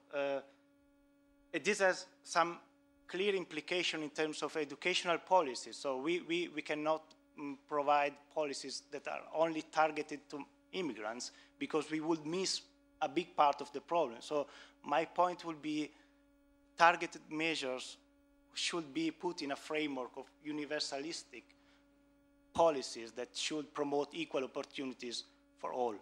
this has some clear implication in terms of educational policies. So we cannot provide policies that are only targeted to immigrants because we would miss a big part of the problem. So my point would be targeted measures should be put in a framework of universalistic policies that should promote equal opportunities for all.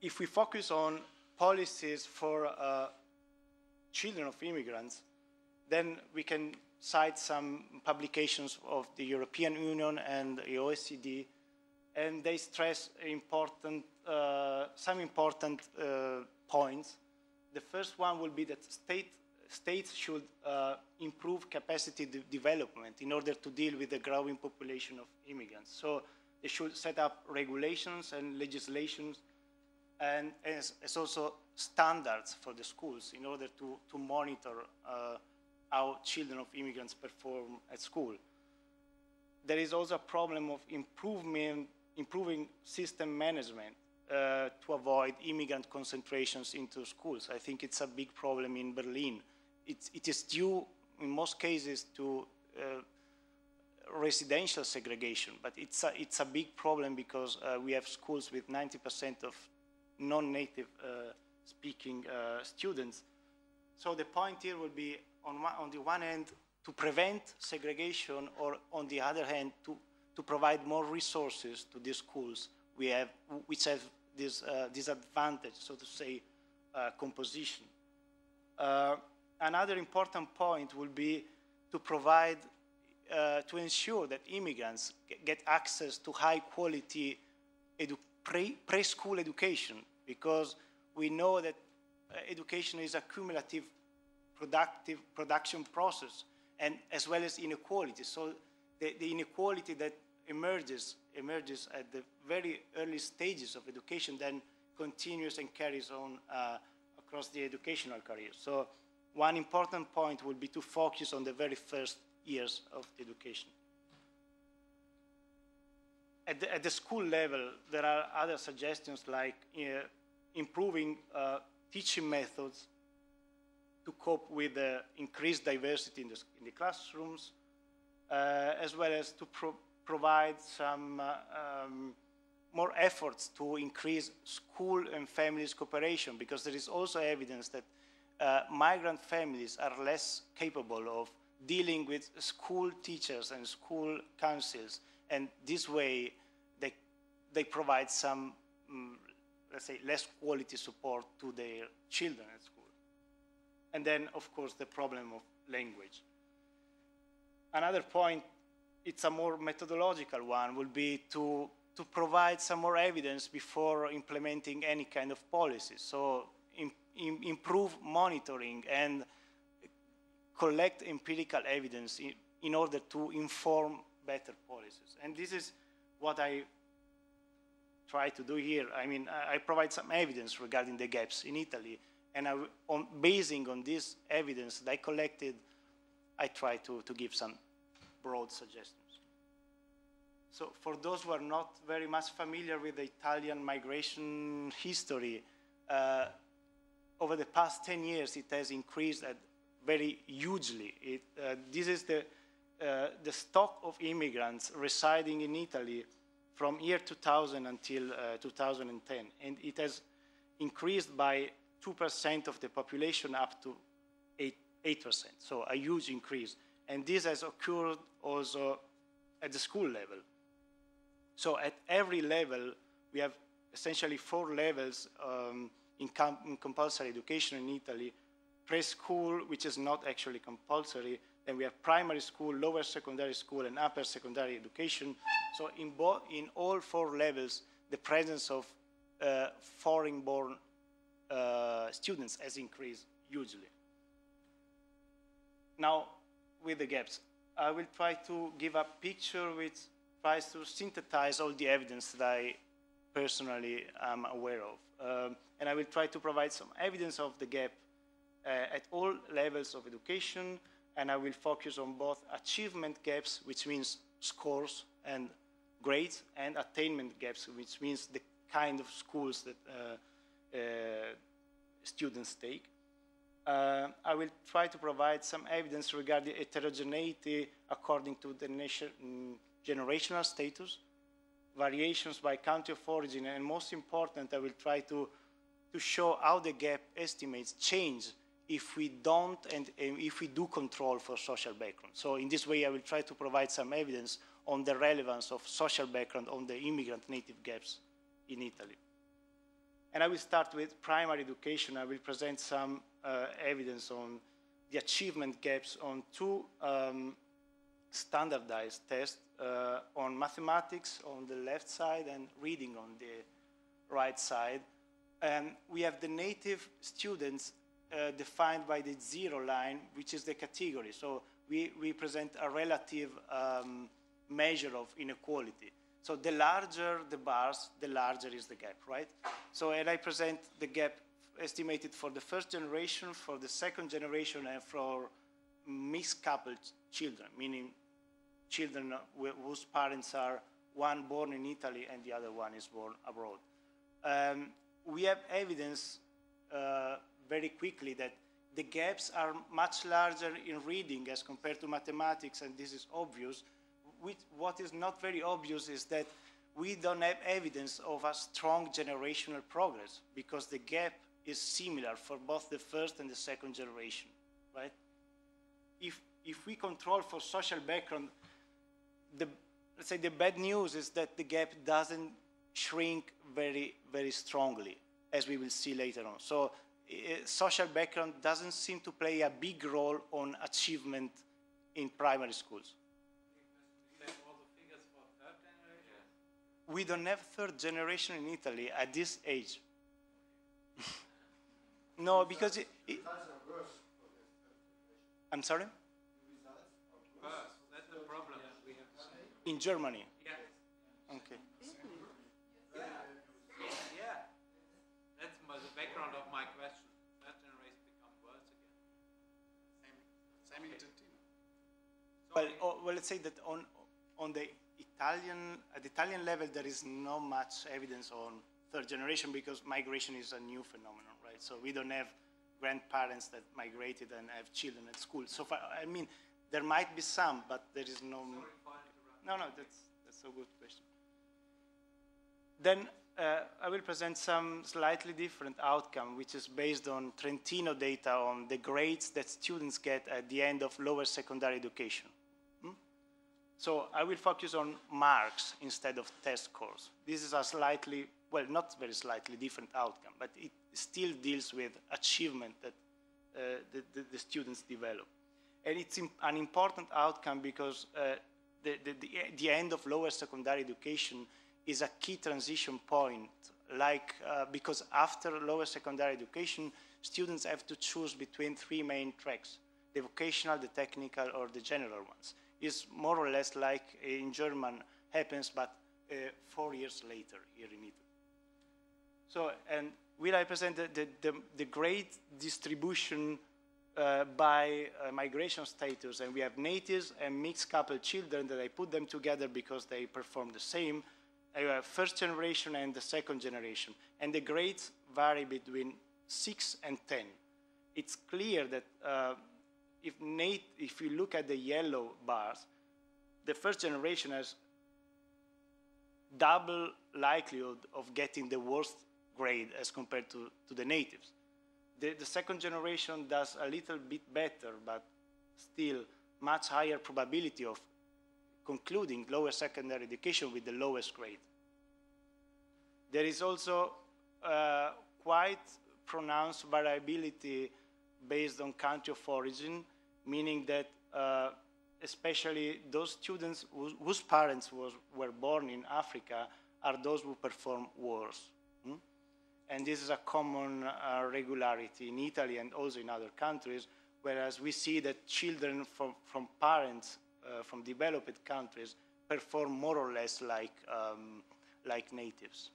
If we focus on policies for children of immigrants, then we can cite some publications of the European Union and the OECD, and they stress some important points. The first one will be that states should improve capacity development in order to deal with the growing population of immigrants. So they should set up regulations and legislations and as also standards for the schools in order to monitor how children of immigrants perform at school. There is also a problem of improving system management to avoid immigrant concentrations into schools. I think it's a big problem in Berlin. It is due, in most cases, to residential segregation, but it's a big problem because we have schools with 90% of non-native speaking students. So the point here will be, on the one hand, to prevent segregation, or on the other hand, to provide more resources to these schools which have this disadvantage, so to say, composition. Another important point will be to provide, to ensure that immigrants get access to high quality preschool education, because we know that education is a cumulative production process, and as well as inequality. So the inequality that emerges at the very early stages of education then continues and carries on across the educational career. So one important point would be to focus on the very first years of education. At the school level, there are other suggestions like improving teaching methods to cope with the increased diversity in the classrooms, as well as to provide some more efforts to increase school and families cooperation, because there is also evidence that migrant families are less capable of dealing with school teachers and school councils, and this way they provide some, let's say, less quality support to their children at school. And then, of course, the problem of language. Another point, it's a more methodological one, will be to provide some more evidence before implementing any kind of policy. So improve monitoring and collect empirical evidence in order to inform better policies. And this is what I try to do here. I mean, I provide some evidence regarding the gaps in Italy, and basing on this evidence that I collected, I try to give some broad suggestions. So for those who are not very much familiar with the Italian migration history, over the past 10 years, it has increased very hugely. This is the stock of immigrants residing in Italy from year 2000 until 2010. And it has increased by 2% of the population up to 8%, so a huge increase. And this has occurred also at the school level. So at every level, we have essentially 4 levels in compulsory education in Italy. Preschool, which is not actually compulsory, then we have primary school, lower secondary school, and upper secondary education. So in all 4 levels, the presence of foreign-born students has increased hugely. Now, with the gaps, I will try to give a picture which tries to synthesize all the evidence that I personally am aware of. And I will try to provide some evidence of the gap at all levels of education, and I will focus on both achievement gaps, which means scores and grades, and attainment gaps, which means the kind of schools that students take. I will try to provide some evidence regarding heterogeneity according to the generational status, variations by country of origin, and most important, I will try to show how the gap estimates change if we don't and if we do control for social background. So in this way, I will try to provide some evidence on the relevance of social background on the immigrant native gaps in Italy. And I will start with primary education. I will present some evidence on the achievement gaps on two standardized tests on mathematics on the left side and reading on the right side. And we have the native students defined by the 0 line, which is the category. So we present a relative measure of inequality. So the larger the bars, the larger is the gap, right? So and I present the gap estimated for the first generation, for the second generation, and for mixed coupled children, meaning children whose parents are one born in Italy and the other one is born abroad. We have evidence very quickly that the gaps are much larger in reading as compared to mathematics, and this is obvious. What is not very obvious is that we don't have evidence of a strong generational progress because the gap is similar for both the first and the second generation, right? If we control for social background, let's say the bad news is that the gap doesn't shrink very, very strongly, as we will see later on. So social background doesn't seem to play a big role on achievement in primary schools. We don't have third generation in Italy at this age. No, because I'm sorry? Worse. That's the problem we have seen. In Germany? Yeah. Okay. Yeah. That's the background of my question. Third generation become worse again. Same in Trentino. Well, let's say that on the at the Italian level, there is not much evidence on third generation because migration is a new phenomenon, right? So we don't have grandparents that migrated and have children at school. So far, I mean, there might be some, but there is no. No, that's a good question. Then I will present some slightly different outcome, which is based on Trentino data on the grades that students get at the end of lower secondary education. So I will focus on marks instead of test scores. This is a slightly, well, not very slightly different outcome, but it still deals with achievement that the students develop. And it's an important outcome because the end of lower secondary education is a key transition point, because after lower secondary education, students have to choose between 3 main tracks, the vocational, the technical, or the general ones. Is more or less like in German happens, but 4 years later here in Italy. So, and will I present the great distribution by migration status, and we have natives and mixed couple children that I put them together because they perform the same. I have first generation and the second generation, and the grades vary between 6 and 10. It's clear that if you look at the yellow bars, the first generation has double likelihood of getting the worst grade as compared to the natives. The second generation does a little bit better, but still much higher probability of concluding lower secondary education with the lowest grade. There is also quite pronounced variability based on country of origin, meaning that especially those students whose parents were born in Africa are those who perform worse. And this is a common regularity in Italy and also in other countries, whereas we see that children from parents from developed countries perform more or less like natives.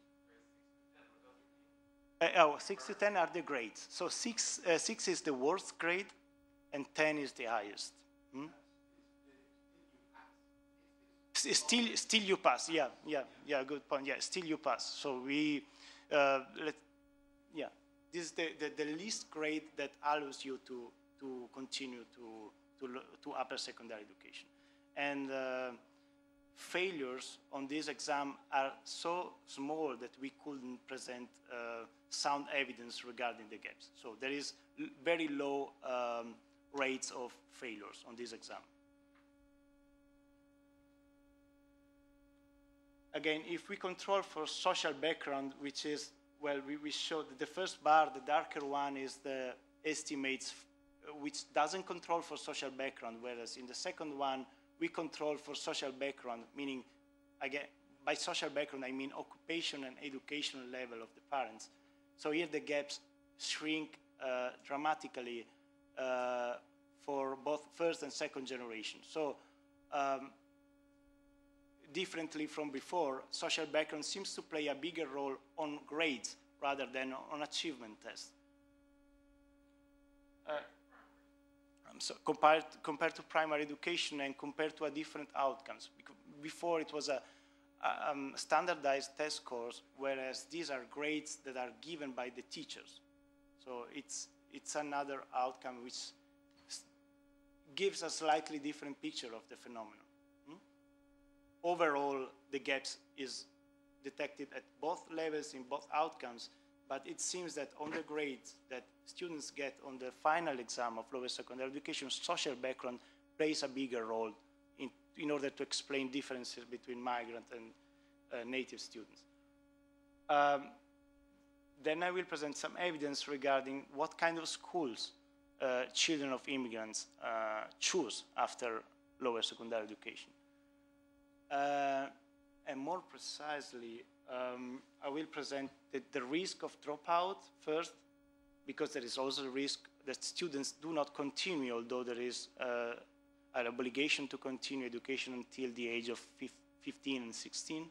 6 to 10 are the grades. So 6 is the worst grade, and 10 is the highest. Still you pass. Yeah, good point. Yeah, still you pass. So we, this is the least grade that allows you to continue to upper secondary education. And failures on this exam are so small that we couldn't present sound evidence regarding the gaps. So there is very low rates of failures on this exam. Again, if we control for social background, which is, well, we showed that the first bar, the darker one, is the estimates, which doesn't control for social background, whereas in the second one, we control for social background, meaning, again, by social background, I mean occupation and educational level of the parents. So here the gaps shrink dramatically for both first and second generation. So differently from before, social background seems to play a bigger role on grades rather than on achievement tests. So compared to primary education and compared to a different outcomes. Before it was a standardized test scores, whereas these are grades that are given by the teachers. So it's another outcome which gives a slightly different picture of the phenomenon. Overall, the gaps is detected at both levels in both outcomes, but it seems that on the grades that students get on the final exam of lower secondary education, social background plays a bigger role in order to explain differences between migrant and native students. Then I will present some evidence regarding what kind of schools children of immigrants choose after lower secondary education. And more precisely, I will present the risk of dropout first, because there is also a risk that students do not continue, although there is an obligation to continue education until the age of 15 and 16.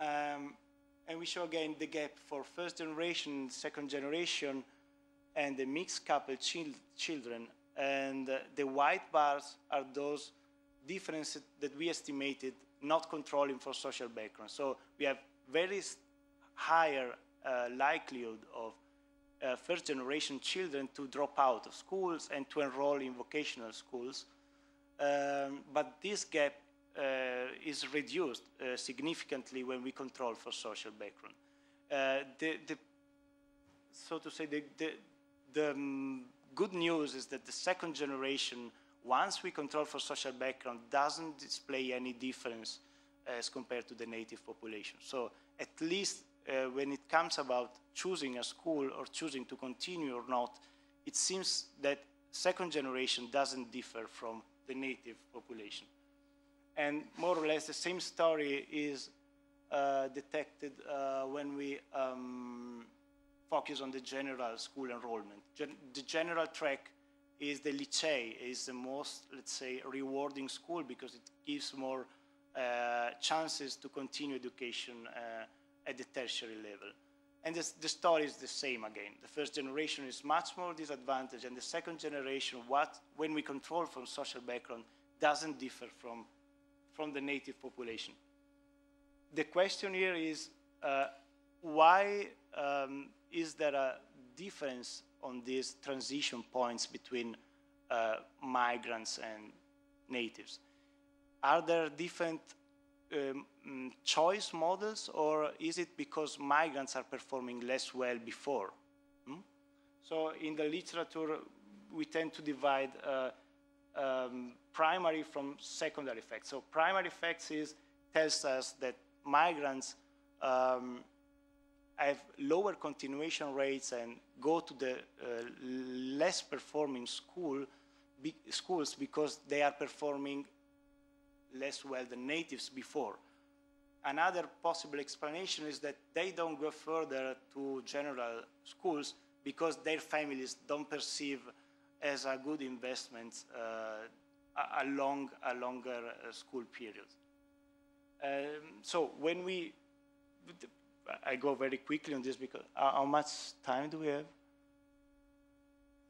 And we show again the gap for first generation, second generation, and the mixed couple children. And the white bars are those differences that we estimated not controlling for social background. So we have very higher likelihood of first generation children to drop out of schools and to enroll in vocational schools. But this gap is reduced significantly when we control for social background. So to say, the good news is that the second generation, once we control for social background, doesn't display any difference as compared to the native population. So at least when it comes about choosing a school or choosing to continue or not, it seems that second generation doesn't differ from the native population. And more or less the same story is detected when we focus on the general school enrollment. The general track is the lycée, is the most, let's say, rewarding school because it gives more chances to continue education at the tertiary level. And the story is the same again. The first generation is much more disadvantaged, and the second generation, when we control from social background, doesn't differ from the native population. The question here is, why is there a difference on these transition points between migrants and natives? Are there different choice models, or is it because migrants are performing less well before? So in the literature, we tend to divide primary from secondary effects. So primary effects tells us that migrants have lower continuation rates and go to the less performing schools because they are performing less well than natives before. Another possible explanation is that they don't go further to general schools because their families don't perceive as a good investment a longer school period. So when I go very quickly on this because how much time do we have?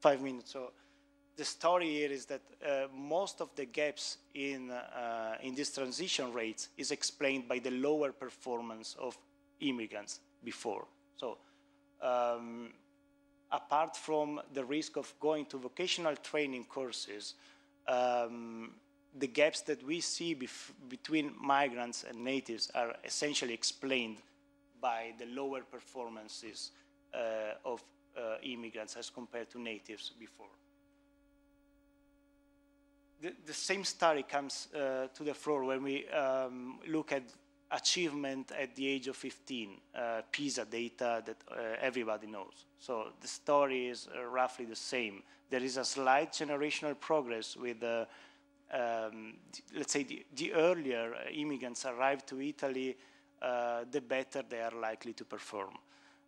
5 minutes. So the story here is that most of the gaps in these transition rates is explained by the lower performance of immigrants before. So apart from the risk of going to vocational training courses, the gaps that we see between migrants and natives are essentially explained by the lower performances of immigrants as compared to natives before. The same story comes to the floor when we look at achievement at the age of 15, PISA data that everybody knows. So the story is roughly the same. There is a slight generational progress with, let's say, the earlier immigrants arrive to Italy, the better they are likely to perform.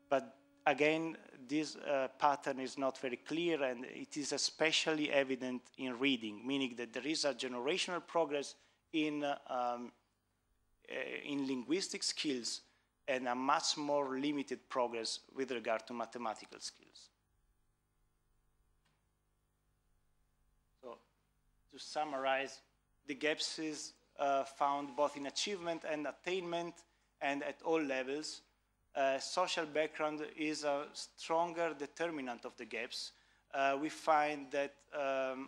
But again, this pattern is not very clear, and it is especially evident in reading, meaning that there is a generational progress in linguistic skills and a much more limited progress with regard to mathematical skills. So, to summarize, the gaps is found both in achievement and attainment and at all levels. Social background is a stronger determinant of the gaps. We find that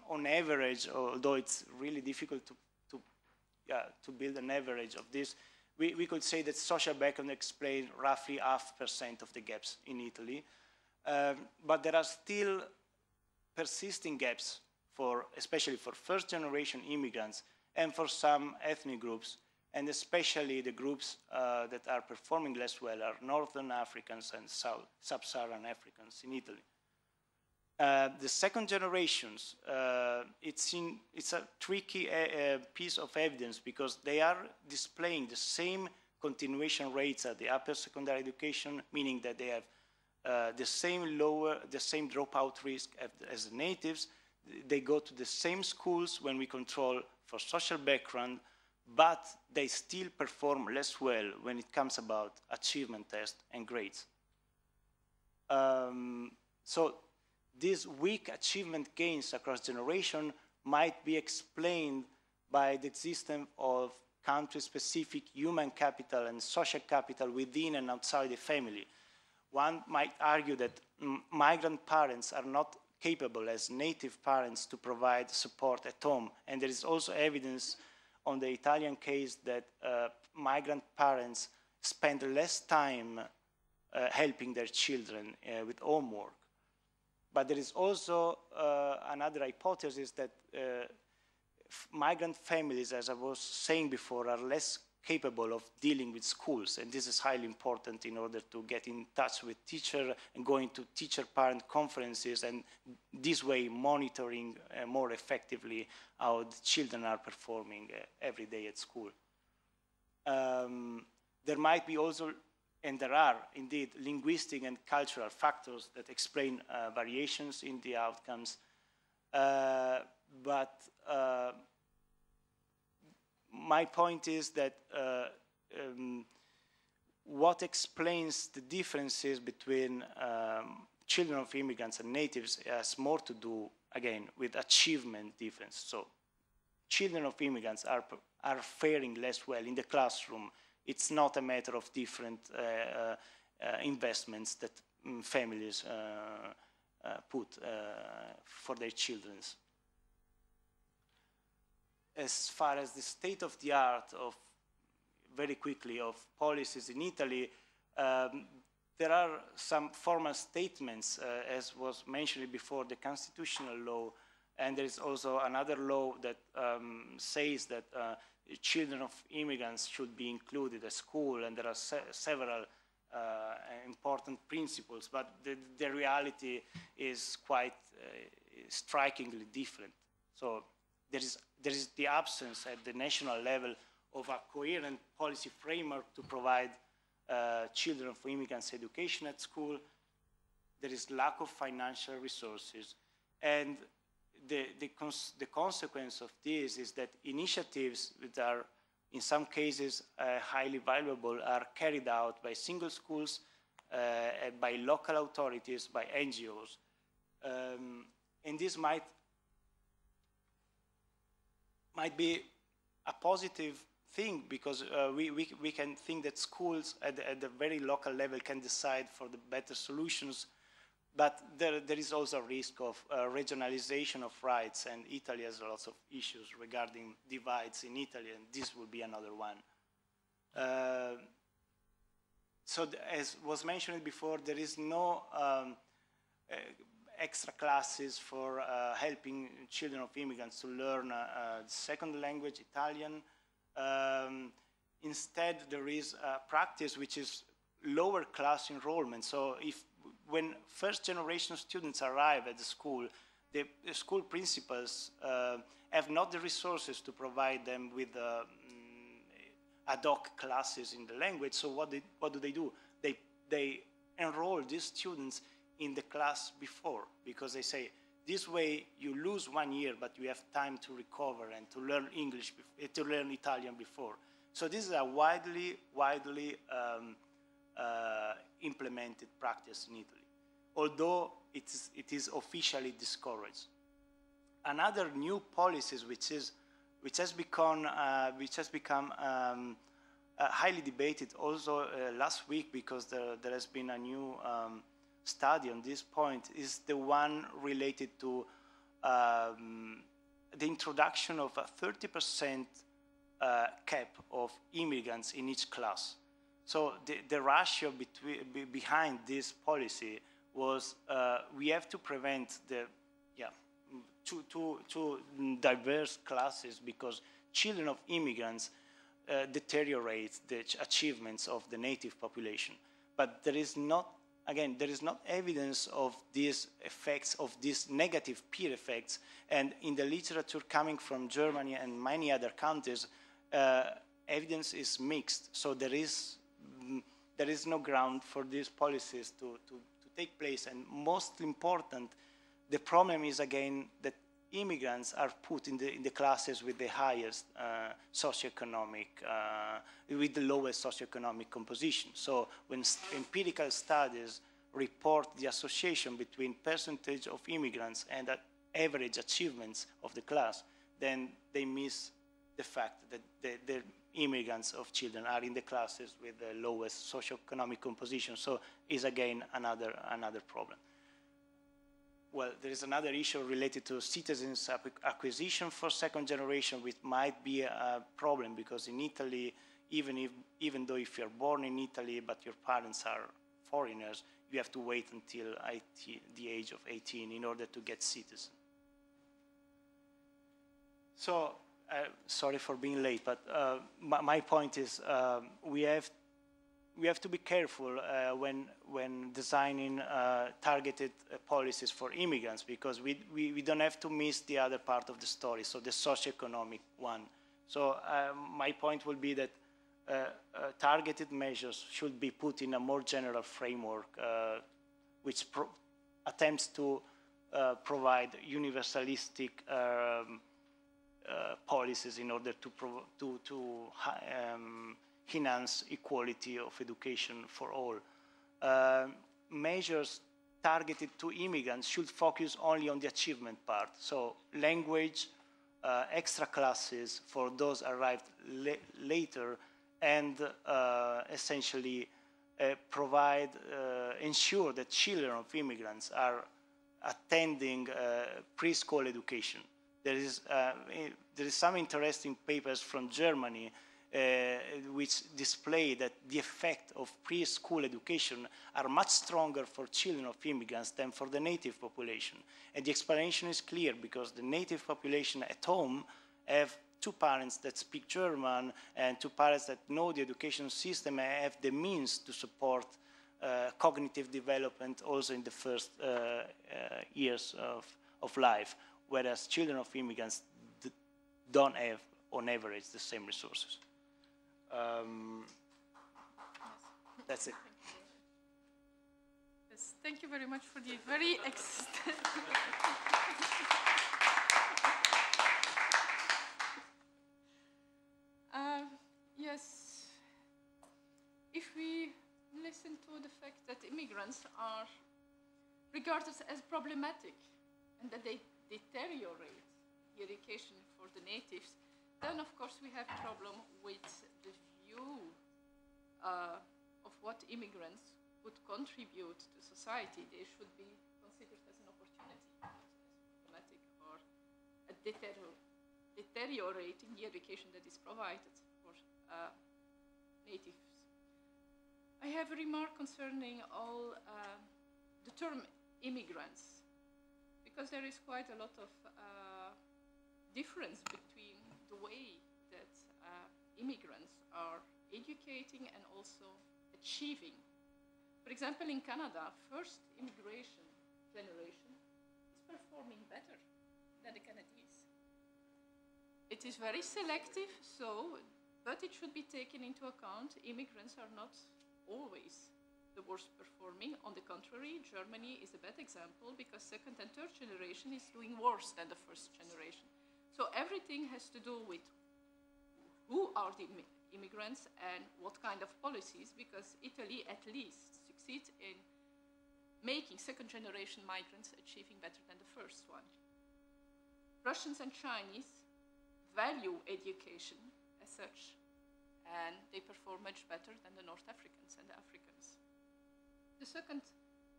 on average, although it's really difficult to build an average of this, we could say that social background explains roughly 0.5% of the gaps in Italy. But there are still persisting gaps, especially for first-generation immigrants and for some ethnic groups, and especially the groups that are performing less well are Northern Africans and Sub-Saharan Africans in Italy. The second generations, it's a tricky piece of evidence because they are displaying the same continuation rates at the upper secondary education, meaning that they have the same dropout risk as the natives. They go to the same schools when we control for social background, but they still perform less well when it comes about achievement tests and grades. So these weak achievement gains across generation might be explained by the existence of country-specific human capital and social capital within and outside the family. One might argue that migrant parents are not capable as native parents to provide support at home, and there is also evidence on the Italian case that migrant parents spend less time helping their children with homework. But there is also another hypothesis that migrant families, as I was saying before, are less capable of dealing with schools, and this is highly important in order to get in touch with teachers and going to teacher-parent conferences, and this way monitoring more effectively how the children are performing every day at school. There might be also, and there are indeed, linguistic and cultural factors that explain variations in the outcomes, but my point is that what explains the differences between children of immigrants and natives has more to do, again, with achievement difference. So children of immigrants are faring less well in the classroom. It's not a matter of different investments that families put for their children. As far as the state of the art of, very quickly, of policies in Italy, there are some formal statements, as was mentioned before, the constitutional law, and there is also another law that says that children of immigrants should be included at school, and there are several important principles, but the reality is quite strikingly different. So there is the absence at the national level of a coherent policy framework to provide children of immigrants education at school. There is lack of financial resources, and the consequence of this is that initiatives that are in some cases highly valuable are carried out by single schools, by local authorities, by NGOs. And this might might be a positive thing, because we can think that schools at the very local level can decide for the better solutions, but there is also a risk of regionalization of rights, and Italy has lots of issues regarding divides in Italy, and this will be another one. So as was mentioned before, there is no extra classes for helping children of immigrants to learn the second language, Italian. Instead, there is a practice which is lower class enrollment. So when first generation students arrive at the school principals have not the resources to provide them with ad hoc classes in the language. So what do? They enroll these students in the class before, because they say, this way you lose 1 year, but you have time to recover and to learn English, to learn Italian before. So this is a widely implemented practice in Italy, although it is officially discouraged. Another new policies which has become highly debated also last week, because there has been a new study on this point, is the one related to the introduction of a 30% cap of immigrants in each class. So the ratio behind this policy was we have to prevent two diverse classes, because children of immigrants deteriorate the achievements of the native population. But there is not evidence of these effects, of these negative peer effects, and in the literature coming from Germany and many other countries, evidence is mixed. So there is no ground for these policies to take place. And most important, the problem is again that immigrants are put in the classes with the highest socioeconomic, with the lowest socioeconomic composition. So when empirical studies report the association between percentage of immigrants and average achievements of the class, then they miss the fact that the immigrants of children are in the classes with the lowest socioeconomic composition. So is again another problem. Well, there is another issue related to citizens acquisition for second generation, which might be a problem, because in Italy, even though if you're born in Italy but your parents are foreigners, you have to wait until the age of 18 in order to get citizen. So, sorry for being late, but my point is we have to be careful when designing targeted policies for immigrants, because we don't have to miss the other part of the story, so the socioeconomic one. So my point will be that targeted measures should be put in a more general framework, which attempts to provide universalistic policies in order to enhance equality of education for all. Measures targeted to immigrants should focus only on the achievement part. So language, extra classes for those arrived later, and essentially ensure that children of immigrants are attending preschool education. There is some interesting papers from Germany which display that the effect of preschool education are much stronger for children of immigrants than for the native population. And the explanation is clear, because the native population at home have two parents that speak German and two parents that know the education system and have the means to support cognitive development also in the first years of life, whereas children of immigrants don't have, on average, the same resources. That's it. Yes, thank you very much for the very yes, if we listen to the fact that immigrants are regarded as problematic and that they deteriorate the education for the natives, Then, of course, we have problem with the view of what immigrants would contribute to society. They should be considered as an opportunity, not as problematic or a deteriorating the education that is provided for natives. I have a remark concerning all the term immigrants, because there is quite a lot of difference between the way that immigrants are educating and also achieving. For example, in Canada, first immigration generation is performing better than the Canadians. It is very selective, but it should be taken into account. Immigrants are not always the worst performing. On the contrary, Germany is a bad example because second and third generation is doing worse than the first generation. So everything has to do with who are the immigrants and what kind of policies, because Italy at least succeeds in making second generation migrants achieving better than the first one. Russians and Chinese value education as such, and they perform much better than the North Africans and the Africans. The second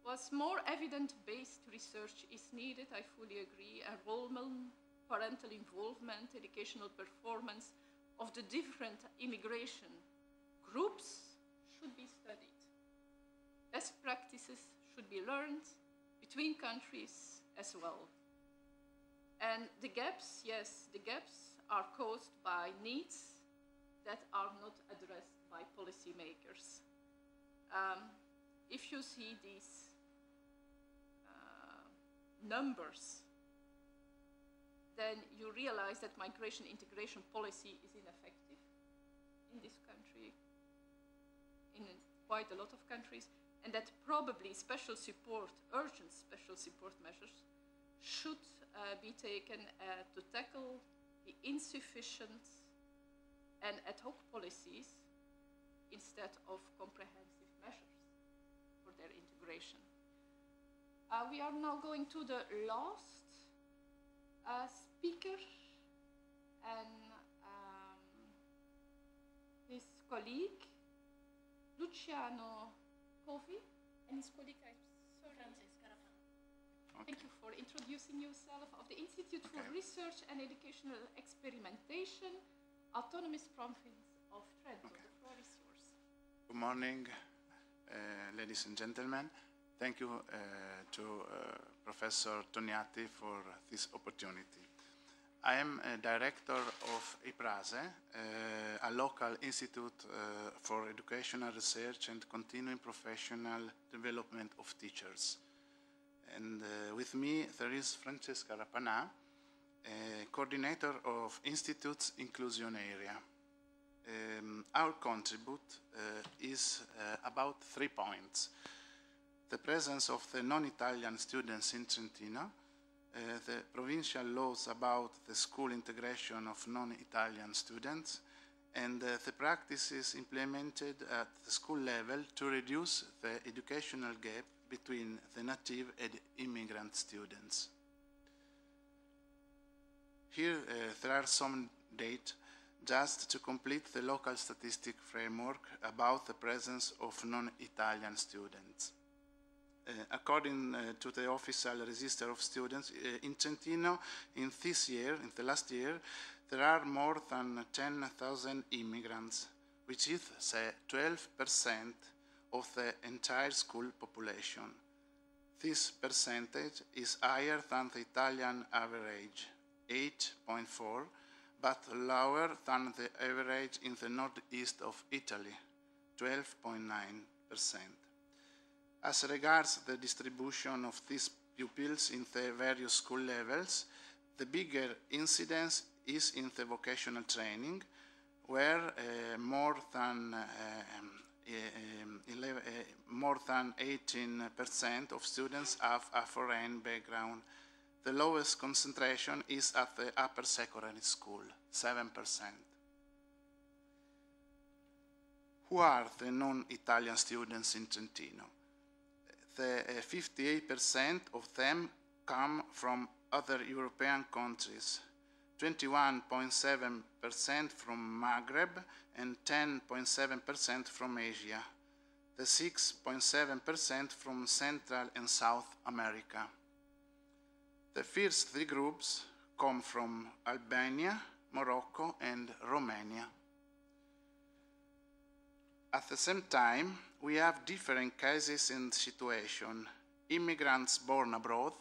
was more evidence-based research is needed. I fully agree. Enrollment, parental involvement, educational performance of the different immigration groups should be studied. Best practices should be learned between countries as well. And the gaps, yes, the gaps are caused by needs that are not addressed by policymakers. If you see these numbers, then you realize that migration integration policy is ineffective in this country, in quite a lot of countries, and that probably special support, urgent special support measures should be taken to tackle the insufficient and ad hoc policies instead of comprehensive measures for their integration. We are now going to the last speaker, and his colleague, Luciano Covi, and his colleague, thank you for introducing yourself, of the Institute for Research and Educational Experimentation, Autonomous Province of Trento. The floor is yours. Good morning, ladies and gentlemen. Thank you to Professor Toniati for this opportunity. I am a director of IPRASE, a local institute for educational research and continuing professional development of teachers. And with me there is Francesca Rapanà, coordinator of Institute's inclusion area. Our contribute is about 3 points. The presence of the non-Italian students in Trentino, the provincial laws about the school integration of non-Italian students, and the practices implemented at the school level to reduce the educational gap between the native and immigrant students. Here there are some data just to complete the local statistic framework about the presence of non-Italian students. According to the official register of students in Trentino, in the last year, there are more than 10,000 immigrants, which is 12% of the entire school population. This percentage is higher than the Italian average, 8.4%, but lower than the average in the northeast of Italy, 12.9%. As regards the distribution of these pupils in the various school levels, the bigger incidence is in the vocational training, where more than 18% of students have a foreign background. The lowest concentration is at the upper secondary school, 7%. Who are the non-Italian students in Trentino? 58% of them come from other European countries, 21.7% from Maghreb, and 10.7% from Asia, the 6.7% from Central and South America. The first three groups come from Albania, Morocco, and Romania. At the same time, we have different cases and situations. Immigrants born abroad,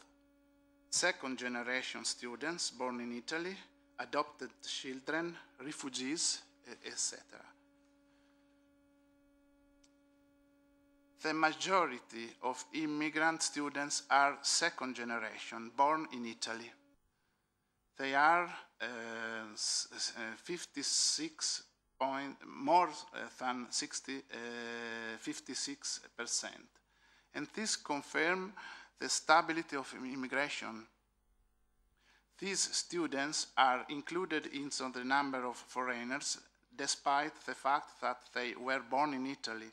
second-generation students born in Italy, adopted children, refugees, etc. The majority of immigrant students are second generation, born in Italy. They are 56%. And this confirms the stability of immigration. These students are included in the number of foreigners, despite the fact that they were born in Italy.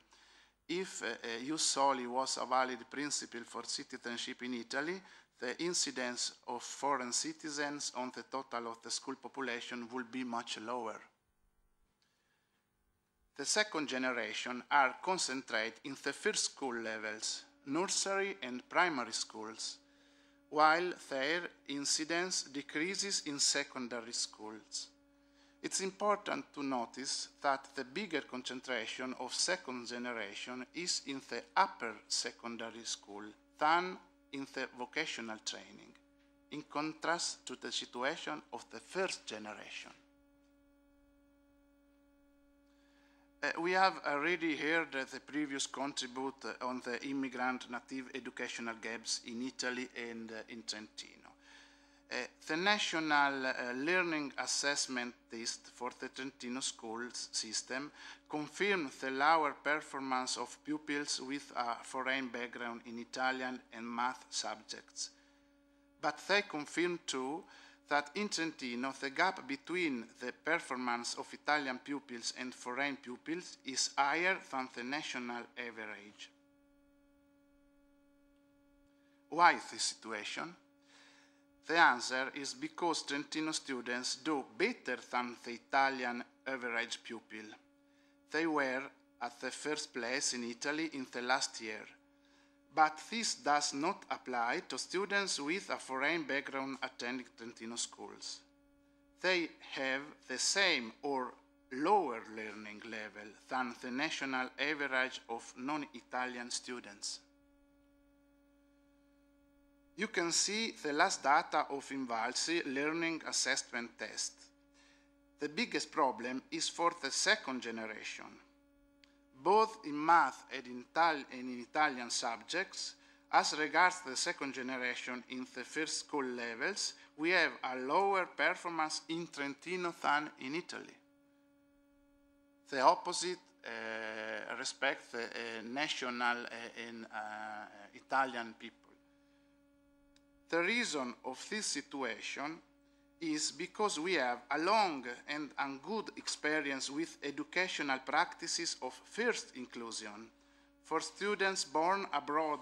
If ius soli was a valid principle for citizenship in Italy, the incidence of foreign citizens on the total of the school population would be much lower. The second generation are concentrated in the first school levels, nursery and primary schools, while their incidence decreases in secondary schools. It's important to notice that the bigger concentration of second generation is in the upper secondary school than in the vocational training, in contrast to the situation of the first generation. We have already heard the previous contribute on the immigrant native educational gaps in Italy and in Trentino. The National Learning Assessment Test for the Trentino school system confirmed the lower performance of pupils with a foreign background in Italian and math subjects. But they confirmed too that in Trentino the gap between the performance of Italian pupils and foreign pupils is higher than the national average. Why this situation? The answer is because Trentino students do better than the Italian average pupil. They were at the first place in Italy in the last year. But this does not apply to students with a foreign background attending Trentino schools. They have the same or lower learning level than the national average of non-Italian students. You can see the last data of Invalsi Learning Assessment Test. The biggest problem is for the second generation. Both in math and in Italian subjects, as regards the second generation in the first school levels, we have a lower performance in Trentino than in Italy. The opposite respects the national and Italian people. The reason of this situation is because we have a long and good experience with educational practices of first inclusion for students born abroad,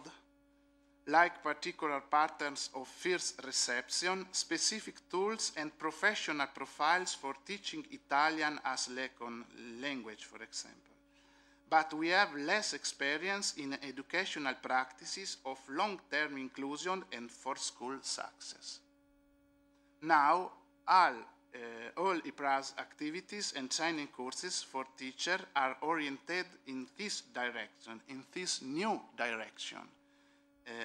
like particular patterns of first reception, specific tools and professional profiles for teaching Italian as second language, for example. But we have less experience in educational practices of long-term inclusion and for school success. Now, all IPRAS activities and training courses for teachers are oriented in this direction, in this new direction.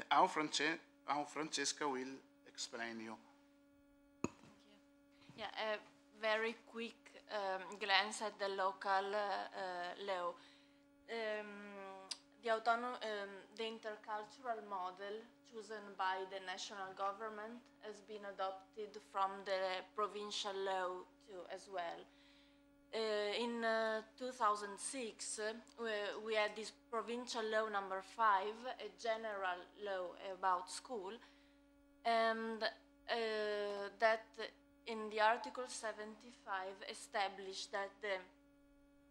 How Francesca will explain you. Thank you. Yeah, a very quick glance at the local law. The intercultural model chosen by the national government has been adopted from the provincial law too, as well. In 2006, we had this provincial law number 5, a general law about school, and that in the Article 75 established that the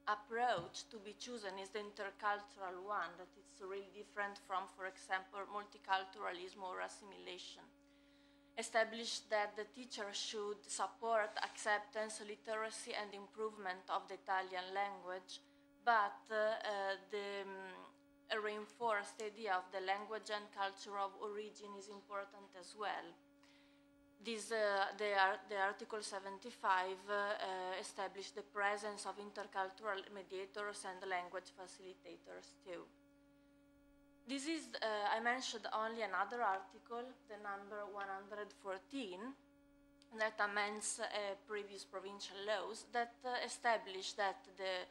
approach to be chosen is the intercultural one, that it's really different from, for example, multiculturalism or assimilation. established that the teacher should support acceptance, literacy, and improvement of the Italian language, but reinforced the idea of the language and culture of origin is important as well. The Article 75 established the presence of intercultural mediators and language facilitators too. This is, I mentioned only another article, the number 114, that amends previous provincial laws that establish that the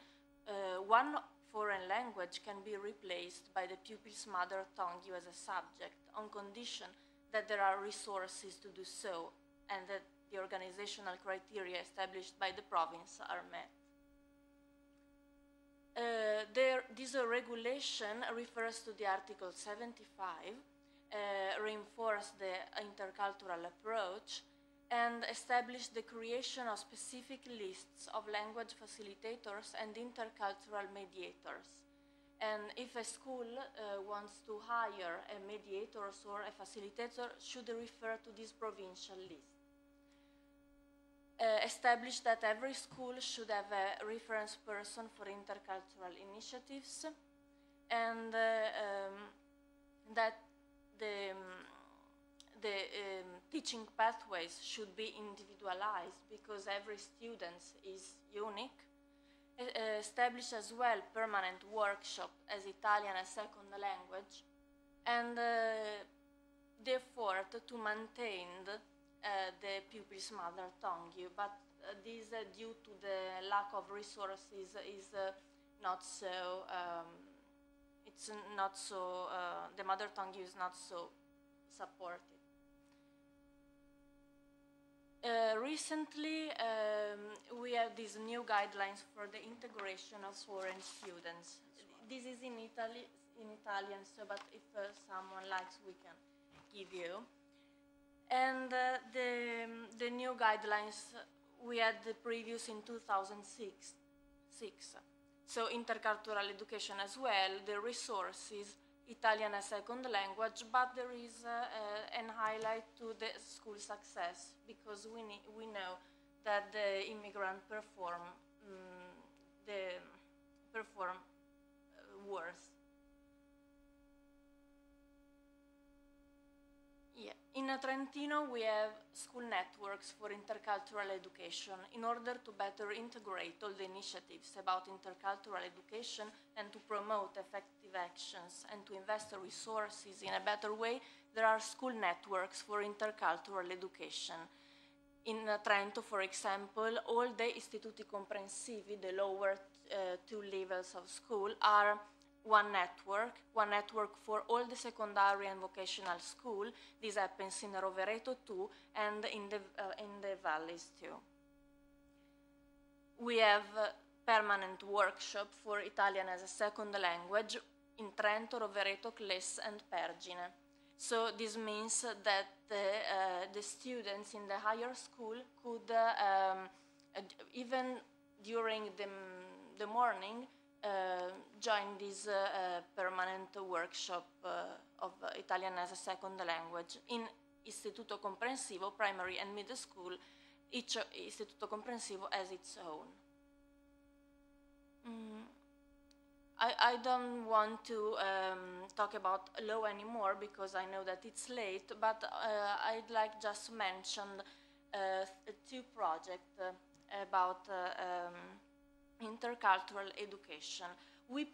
one foreign language can be replaced by the pupil's mother tongue as a subject on condition that there are resources to do so and that the organizational criteria established by the province are met. This regulation refers to the Article 75, reinforced the intercultural approach, and established the creation of specific lists of language facilitators and intercultural mediators. And if a school wants to hire a mediator or a facilitator, should refer to this provincial list. Established that every school should have a reference person for intercultural initiatives, and that the teaching pathways should be individualized because every student is unique. Established as well permanent workshop as Italian as second language, and the effort to maintain the pupil's mother tongue, but this due to the lack of resources is not so, it's not so, the mother tongue is not so supported. Recently, we have these new guidelines for the integration of foreign students. This is in Italian, so but if someone likes, we can give you. And the new guidelines, we had the previous in 2006. So intercultural education as well, the resources, Italian as second language, but there is an highlight to the school success because we know that the immigrant perform worse. Yeah. In Trentino, we have school networks for intercultural education in order to better integrate all the initiatives about intercultural education and to promote effective actions and to invest the resources in a better way. There are school networks for intercultural education. In Trento, for example, all the istituti comprensivi, the lower two levels of school, are one network for all the secondary and vocational school. This happens in Rovereto too, and in the valleys too. We have permanent workshop for Italian as a second language in Trento, Rovereto, Cles, and Pergine. So this means that the students in the higher school could, even during the morning, join this permanent workshop of Italian as a second language in Istituto Comprensivo, primary and middle school. Each Istituto Comprensivo has its own. I don't want to talk about law anymore because I know that it's late, but I'd like just to mention two projects about intercultural education. We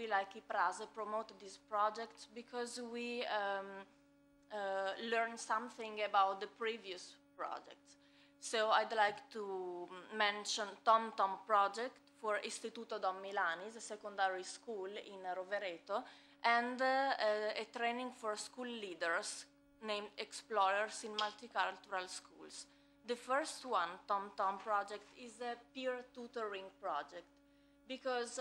like IPRASE, promote these projects because we learn something about the previous projects. So I'd like to mention Tom project for Istituto Don Milani's, a secondary school in Rovereto, and a training for school leaders named Explorers in Multicultural Schools. The first one, Tom project, is a peer tutoring project because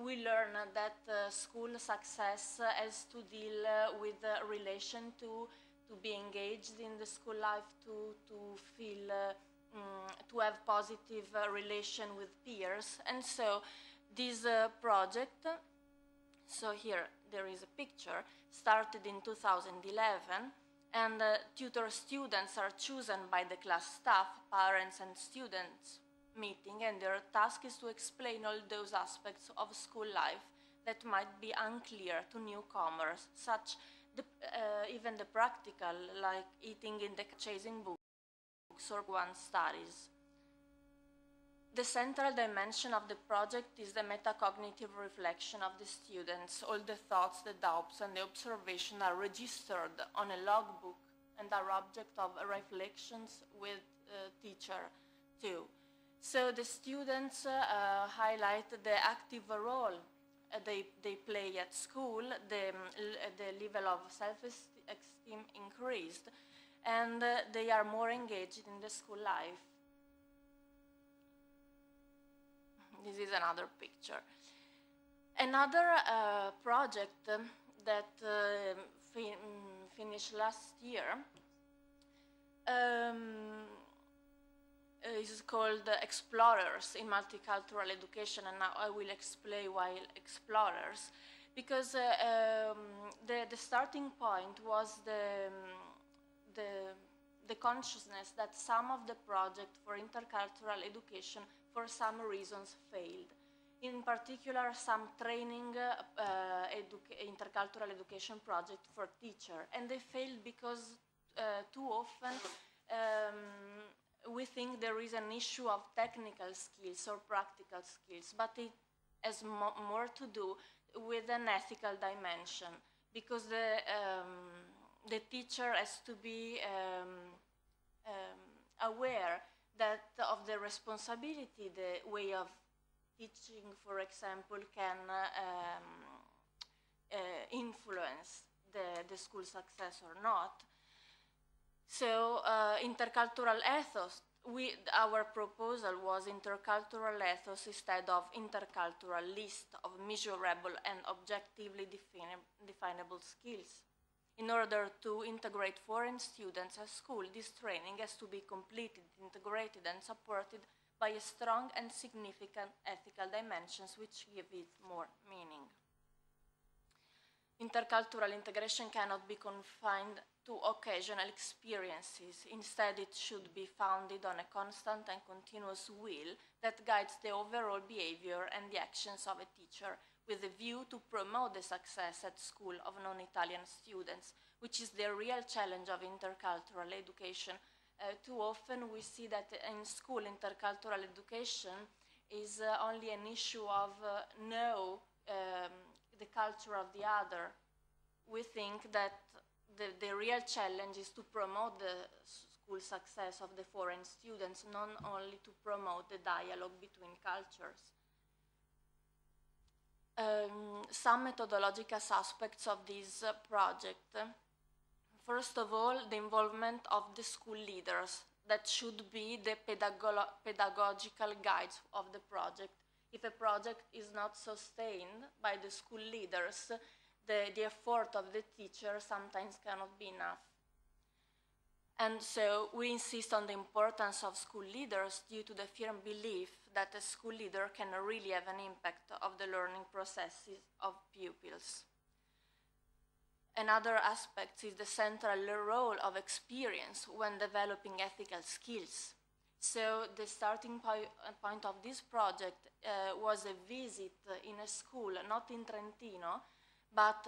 we learn that school success has to deal with relation to be engaged in the school life, to feel, to have positive relation with peers. And so this project, so here there is a picture, started in 2011, And tutor students are chosen by the class staff, parents and students meeting, and their task is to explain all those aspects of school life that might be unclear to newcomers, such even the practical, like eating in the chasing books or one studies. The central dimension of the project is the metacognitive reflection of the students. All the thoughts, the doubts, and the observation are registered on a logbook and are object of reflections with teacher too. So the students highlight the active role they play at school, the level of self-esteem increased, and they are more engaged in the school life. This is another picture. Another project that finished last year is called Explorers in Multicultural Education, and now I will explain why Explorers. Because the starting point was the consciousness that some of the project for intercultural education for some reasons failed. In particular, some training intercultural education project for teacher, and they failed because too often we think there is an issue of technical skills or practical skills, but it has more to do with an ethical dimension, because the teacher has to be aware that of the responsibility the way of teaching, for example, can influence the school success or not. So intercultural ethos, our proposal was intercultural ethos instead of intercultural list of measurable and objectively definable skills. In order to integrate foreign students at school, this training has to be completed, integrated, and supported by a strong and significant ethical dimensions which give it more meaning. Intercultural integration cannot be confined to occasional experiences. Instead, it should be founded on a constant and continuous will that guides the overall behavior and the actions of a teacher, with a view to promote the success at school of non-Italian students, which is the real challenge of intercultural education. Too often we see that in school intercultural education is only an issue of the culture of the other. We think that the real challenge is to promote the school success of the foreign students, not only to promote the dialogue between cultures. Some methodological aspects of this project. First of all, the involvement of the school leaders, that should be the pedagogical guides of the project. If a project is not sustained by the school leaders, the effort of the teacher sometimes cannot be enough. And so we insist on the importance of school leaders due to the firm belief that a school leader can really have an impact of the learning processes of pupils. Another aspect is the central role of experience when developing ethical skills. So the starting point of this project was a visit in a school, not in Trentino, but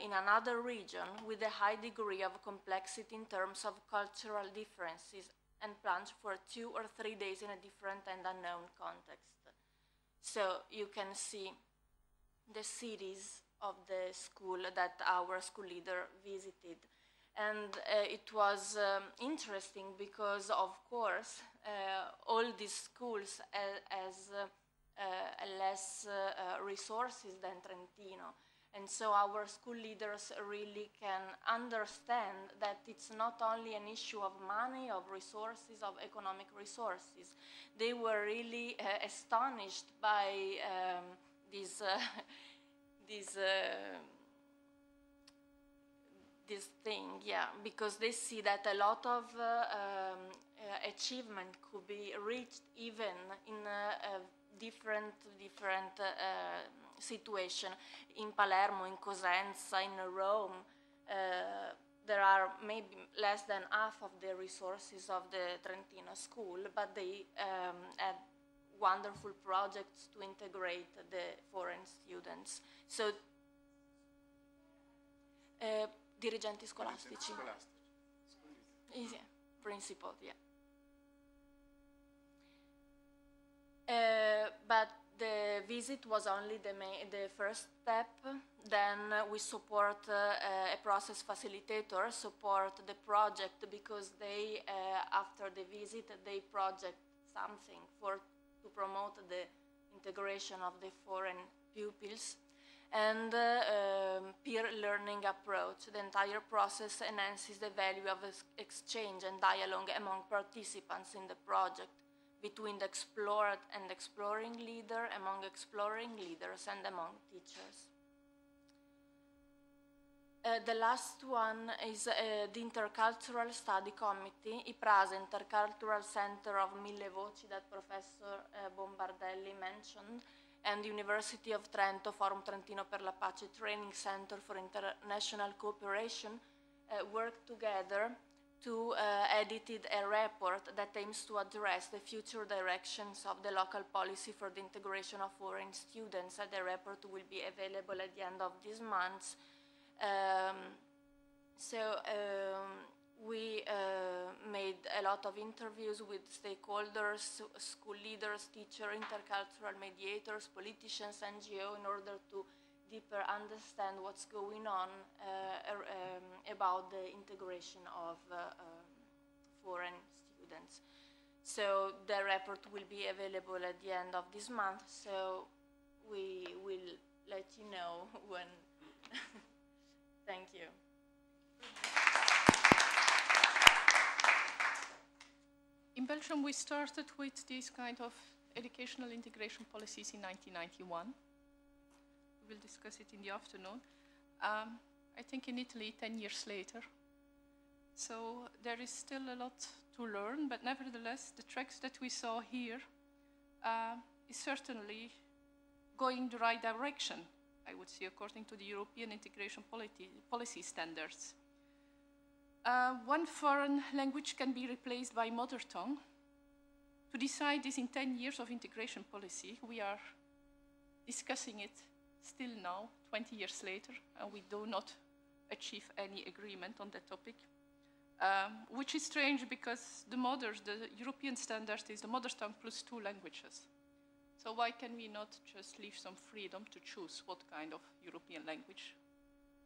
in another region with a high degree of complexity in terms of cultural differences, and planned for 2 or 3 days in a different and unknown context. So you can see the cities of the school that our school leader visited. And it was interesting because, of course, all these schools has less resources than Trentino. And so our school leaders really can understand that it's not only an issue of money, of resources, of economic resources. They were really astonished by this thing, yeah, because they see that a lot of achievement could be reached even in a different situation. In Palermo, in Cosenza, in Rome, there are are maybe less than half of the resources of the Trentino school, but they had wonderful projects to integrate the foreign students. So, dirigenti scolastici. Yeah, principal, yeah. But the visit was only the first step. Then we support a process facilitator, support the project, because they, after the visit, they project something to promote the integration of the foreign pupils. And peer learning approach. The entire process enhances the value of exchange and dialogue among participants in the project, between the explored and exploring leader, among exploring leaders, and among teachers. The last one is the Intercultural Study Committee, IPRASE, Intercultural Center of Mille Voci, that Professor Bombardelli mentioned, and the University of Trento Forum Trentino per la Pace Training Center for International Cooperation worked together to edited a report that aims to address the future directions of the local policy for the integration of foreign students. And the report will be available at the end of this month. We made a lot of interviews with stakeholders, school leaders, teachers, intercultural mediators, politicians, NGO, in order to deeper understand what's going on about the integration of foreign students. So the report will be available at the end of this month, so we will let you know when. Thank you. In Belgium, we started with these kind of educational integration policies in 1991. We will discuss it in the afternoon. I think in Italy, 10 years later. So there is still a lot to learn, but nevertheless, the tracks that we saw here is certainly going the right direction, I would say, according to the European integration policy standards. One foreign language can be replaced by mother tongue. To decide this in 10 years of integration policy, we are discussing it still now, 20 years later, and we do not achieve any agreement on that topic, which is strange because the European standard is the mother tongue plus 2 languages. So why can we not just leave some freedom to choose what kind of European language?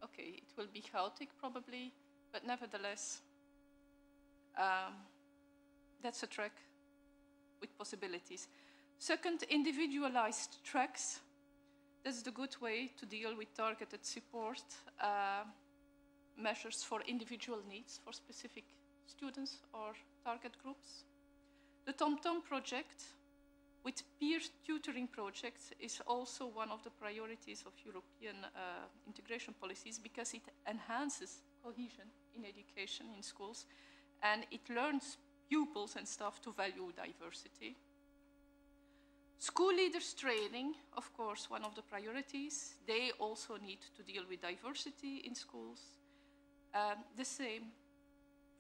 Okay, it will be chaotic probably, but nevertheless, that's a track with possibilities. Second, individualized tracks. That's the good way to deal with targeted support, measures for individual needs for specific students or target groups. The TomTom project with peer tutoring projects is also one of the priorities of European integration policies because it enhances cohesion in education in schools and it learns pupils and staff to value diversity. School leaders training, of course, one of the priorities. They also need to deal with diversity in schools. The same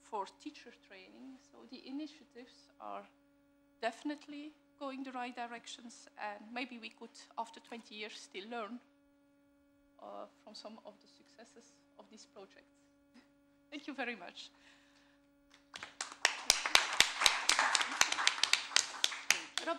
for teacher training. So the initiatives are definitely going the right directions, and maybe we could, after 20 years, still learn from some of the successes of these projects. Thank you very much.